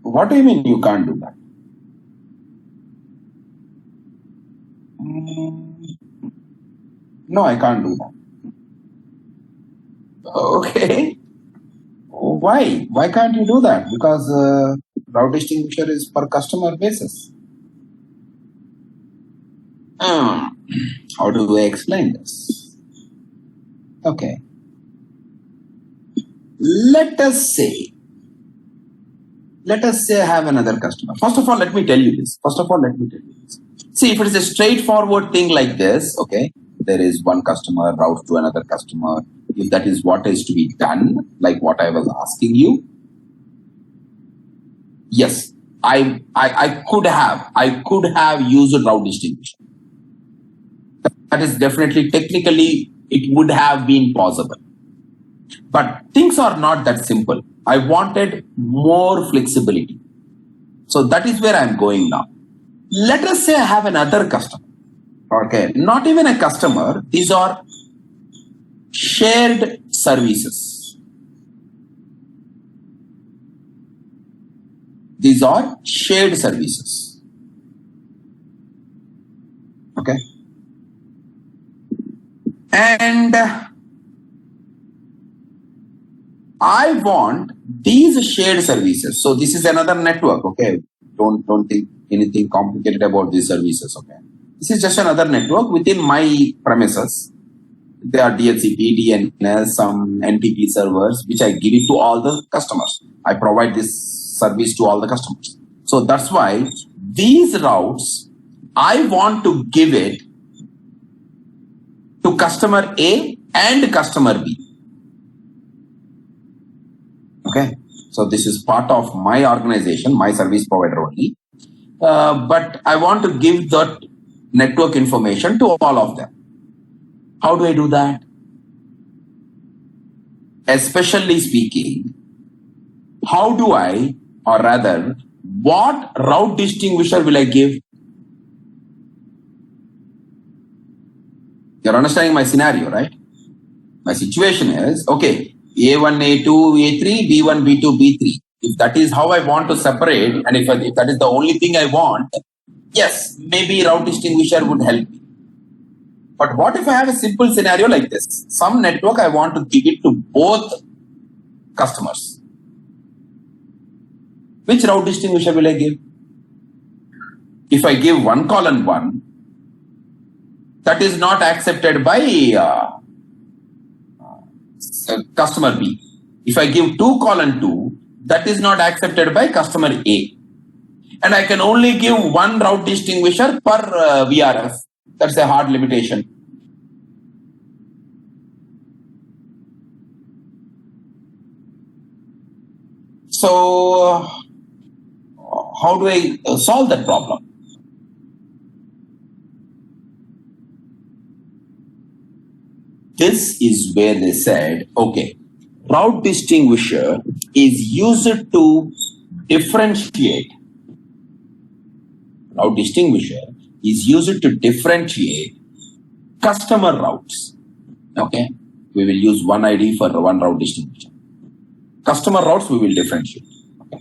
What do you mean you can't do that? No, I can't do that. Okay. Why? Why can't you do that? Because route distinguisher is per customer basis. How do I explain this? Okay. Let us say I have another customer. First of all, let me tell you this. See, if it is a straightforward thing like this, okay, there is one customer route to another customer. If that is what is to be done, like what I was asking you, yes, I could have used route distinguisher. That is definitely, technically, it would have been possible. But things are not that simple. I wanted more flexibility. So that is where I'm going now. Let us say I have another customer. Okay, not even a customer. These are shared services. These are shared services. Okay. And I want these shared services. So this is another network. Okay. Don't think anything complicated about these services. Okay. This is just another network within my premises. There are DHCP, DNS, some NTP servers, which I give it to all the customers. I provide this service to all the customers. So that's why these routes I want to give it to customer A and customer B. Okay. So this is part of my organization, my service provider only. But I want to give that network information to all of them. How do I do that? Especially speaking, how do I, or rather, what route distinguisher will I give? You're understanding my scenario, right? My situation is, okay, A1, A2, A3, B1, B2, B3. If that is how I want to separate, and if that is the only thing I want, yes, maybe route distinguisher would help me. But what if I have a simple scenario like this? Some network I want to give it to both customers. Which route distinguisher will I give? If I give 1:1, that is not accepted by customer B. If I give 2:2, that is not accepted by customer A. And I can only give one route distinguisher per VRF. That's a hard limitation. So, how do I solve that problem? This is where they said, okay, route distinguisher is used to differentiate. Route distinguisher is used to differentiate customer routes. Okay, we will use one ID for one route distinguisher. Customer routes we will differentiate. Okay.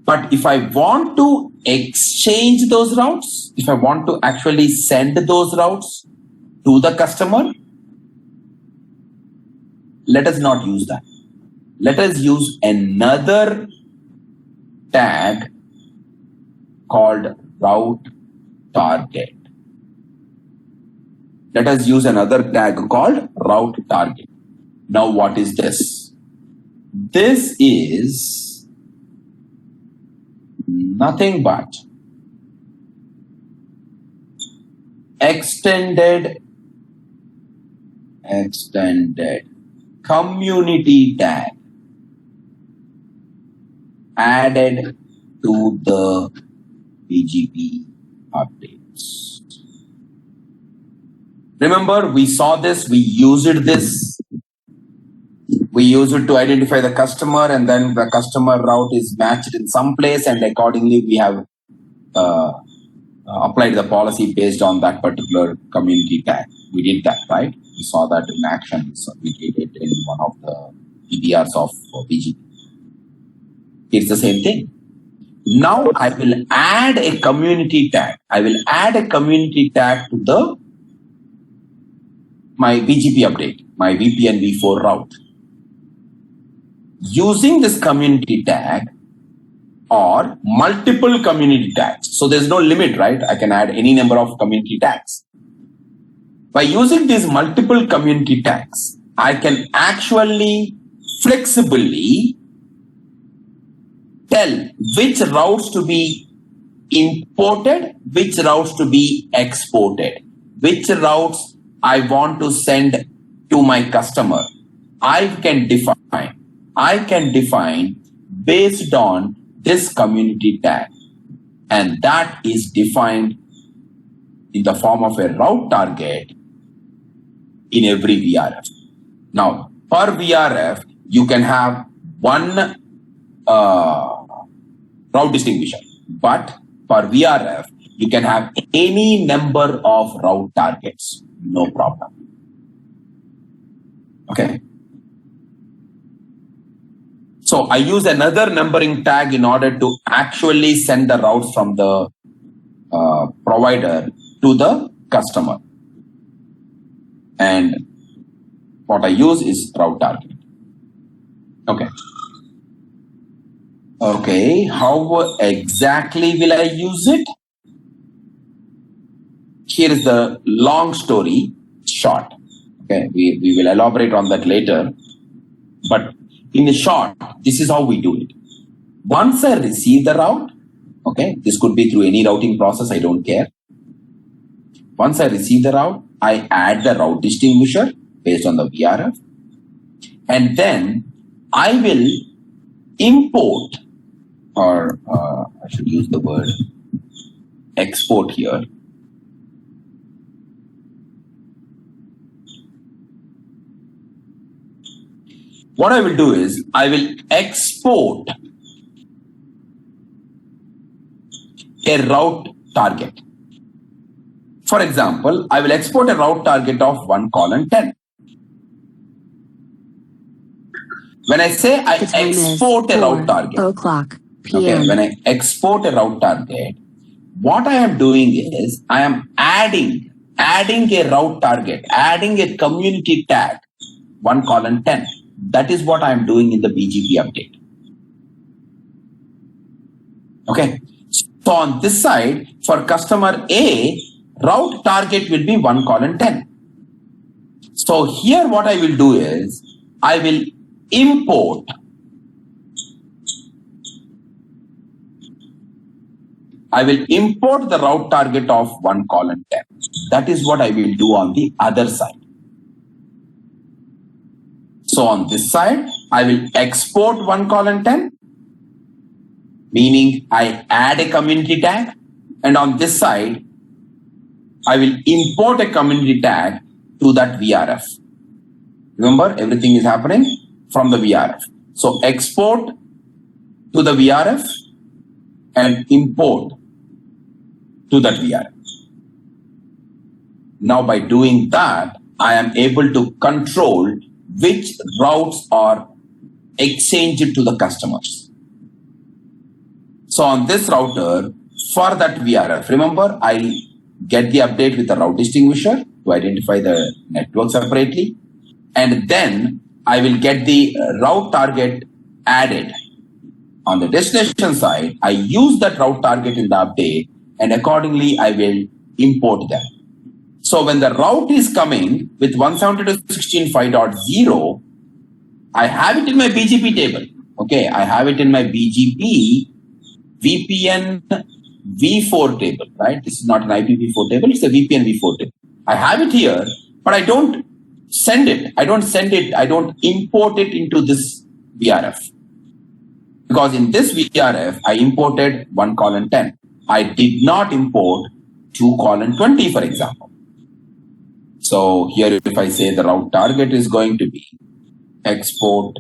But if I want to exchange those routes, if I want to actually send those routes to the customer, let us not use that. Let us use another tag called route target. Let us use another tag called route target. Now what is this? This is nothing but extended community tag added to the BGP updates. Remember, we saw this, we used this. We use it to identify the customer, and then the customer route is matched in some place, and accordingly we have applied the policy based on that particular community tag. We did that, right? We saw that in action. So we did it in one of the PBRs of BGP. It's the same thing. Now I will add a community tag. I will add a community tag to my BGP update, my VPN v4 route. Using this community tag or multiple community tags. So there's no limit, right? I can add any number of community tags. By using these multiple community tags, I can actually flexibly tell which routes to be imported, which routes to be exported, which routes I want to send to my customer. I can define based on this community tag, and that is defined in the form of a route target in every VRF. Now, per VRF, you can have one route distinguisher, but per VRF, you can have any number of route targets, no problem. Okay. So I use another numbering tag in order to actually send the routes from the provider to the customer. And what I use is route target. Okay. Okay, how exactly will I use it? Here is the long story short. Okay, we will elaborate on that later. But in short, this is how we do it. Once I receive the route, okay, this could be through any routing process, I don't care. Once I receive the route, I add the route distinguisher based on the VRF. And then I will import, or I should use the word export here. What I will do is I will export a route target. For example, I will export a route target of 1:10. When I say I The time is export a route target, 4:00 p.m. okay, when I export a route target, what I am doing is I am adding a route target, adding a community tag 1:10. That is what I am doing in the BGP update. Okay. So on this side, for customer A, route target will be 1:10. So here what I will do is I will import the route target of 1:10. That is what I will do on the other side. So on this side, I will export 1:10, meaning I add a community tag, and on this side, I will import a community tag to that VRF. Remember, everything is happening from the VRF. So export to the VRF and import to that VRF. Now by doing that, I am able to control which routes are exchanged to the customers. So on this router, for that VRF, remember I get the update with the route distinguisher to identify the network separately. And then I will get the route target added. On the destination side, I use that route target in the update, and accordingly I will import them. So when the route is coming with 172.16.5.0, I have it in my BGP table. Okay, I have it in my BGP VPN v4 table, right? This is not an IPv4 table, it's a VPN v4 table. I have it here, but I don't send it. I don't import it into this VRF. Because in this VRF, I imported 1:10. I did not import 2:20, for example. So here, if I say the route target is going to be export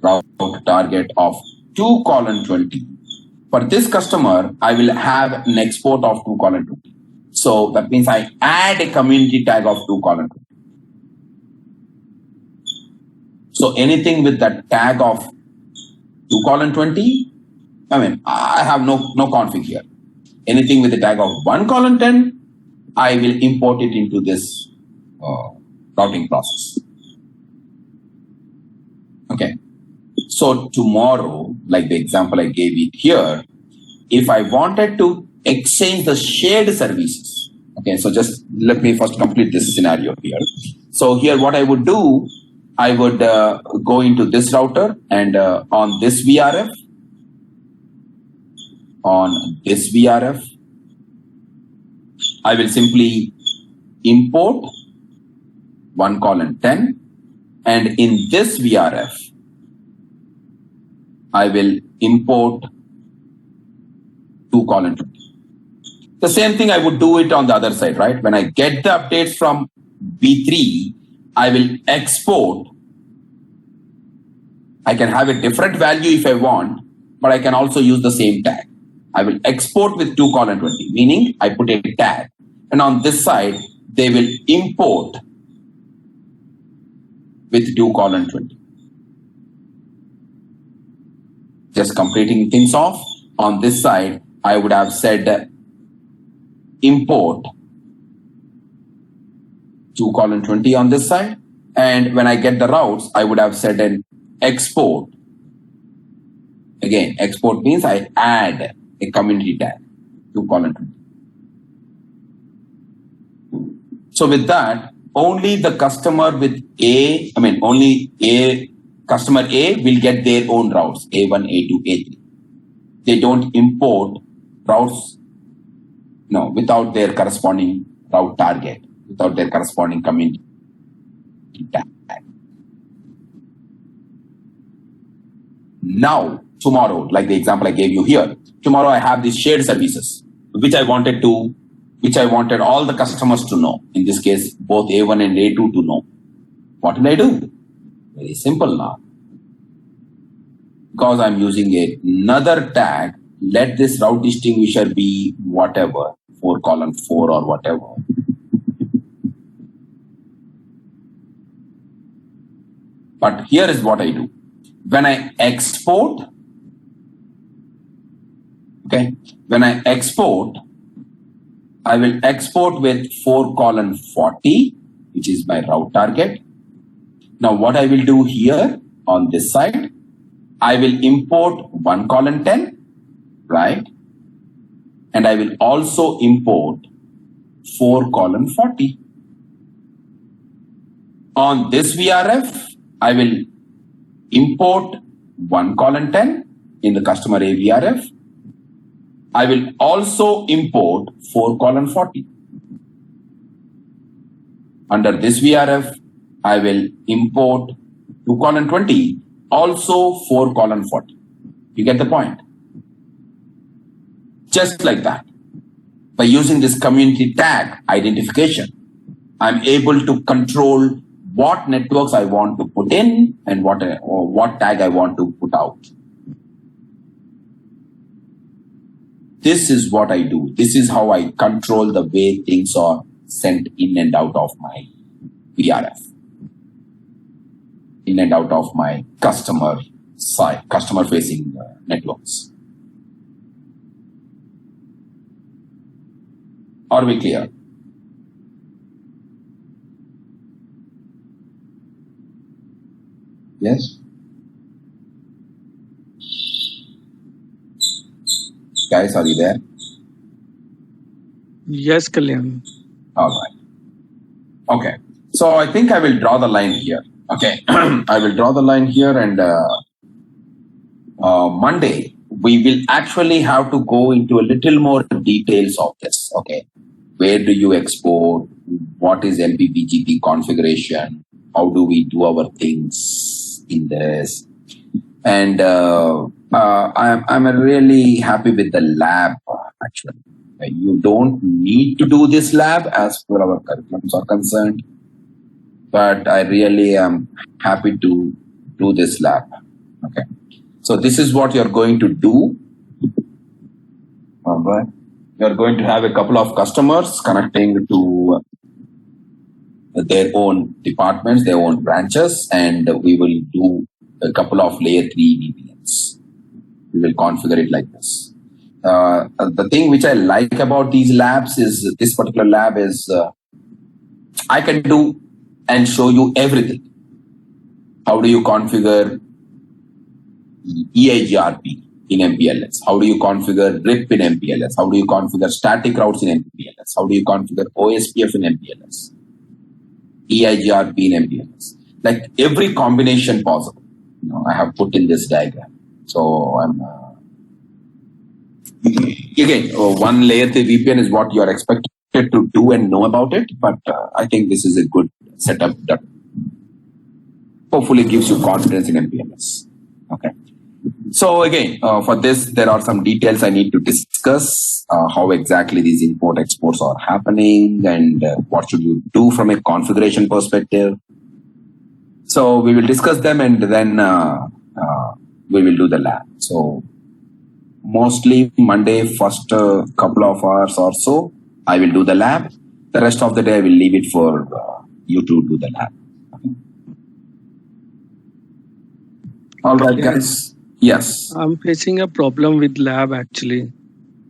route target of 2:20. For this customer, I will have an export of 2:20. So that means I add a community tag of 2:20. So anything with that tag of 2:20, I have no config here. Anything with the tag of 1:10, I will import it into this routing process. Okay. So tomorrow, like the example I gave it here, if I wanted to exchange the shared services, okay, so just let me first complete this scenario here. So here what I would do, I would go into this router and on this VRF, I will simply import 1:10, and in this VRF, I will import 2:20. The same thing I would do it on the other side, right? When I get the updates from B3, I will export. I can have a different value if I want, but I can also use the same tag. I will export with 2:20, meaning I put a tag. And on this side, they will import with 2:20. Just completing things off. On this side, I would have said import 2:20 on this side. And when I get the routes, I would have said an export. Again, export means I add a community tag, 2:20. So with that, only the customer with customer A will get their own routes, A1, A2, A3. They don't import routes No, without their corresponding route target, without their corresponding community tag. Now, tomorrow, like the example I gave you here, tomorrow I have these shared services, which I wanted all the customers to know. In this case, both A1 and A2 to know. What will I do? Very simple now. Because I'm using another tag, let this route distinguisher be whatever, 4:4 or whatever. But here is what I do. When I export, I will export with 4:40, which is my route target. Now what I will do here on this side, I will import 1:10, right? And I will also import 4:40. On this VRF, I will import 1:10 in the customer A VRF. I will also import 4:40. Under this VRF, I will import 2:20, also 4:40. You get the point? Just like that. By using this community tag identification, I'm able to control what networks I want to put in and what tag I want to put out. This is what I do. This is how I control the way things are sent in and out of my VRF, in and out of my customer side, customer facing networks. Are we clear? Yes? Guys, are you there? Yes, Kalyan. All right. Okay. So I think I will draw the line here. Okay. I will draw the line here, and Monday we will actually have to go into a little more details of this. Okay. Where do you export? What is MPBGP configuration? How do we do our things in this? And I'm really happy with the lab, actually. You don't need to do this lab as far as our curriculums are concerned, but I really am happy to do this lab. Okay. So this is what you're going to do. All right. You're going to have a couple of customers connecting to their own departments, their own branches, and we will do a couple of layer 3 VPNs. We will configure it like this. The thing which I like about these labs is this particular lab is I can do and show you everything. How do you configure EIGRP in MPLS? How do you configure RIP in MPLS? How do you configure static routes in MPLS? How do you configure OSPF in MPLS? EIGRP in MPLS? Like every combination possible, I have put in this diagram. So I'm again, one layer 3 VPN is what you are expected to do and know about it, but I think this is a good setup that hopefully gives you confidence in MPLS. Okay. So again, for this, there are some details I need to discuss, how exactly these import exports are happening and what should you do from a configuration perspective. So we will discuss them, and then we will do the lab. So mostly Monday, first couple of hours or so, I will do the lab. The rest of the day, I will leave it for you to do the lab. Okay. All right, guys. Yes. I'm facing a problem with lab actually.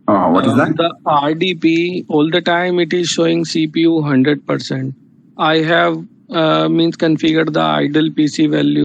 What is that? The RDP, all the time it is showing CPU 100%. I have configured the idle PC value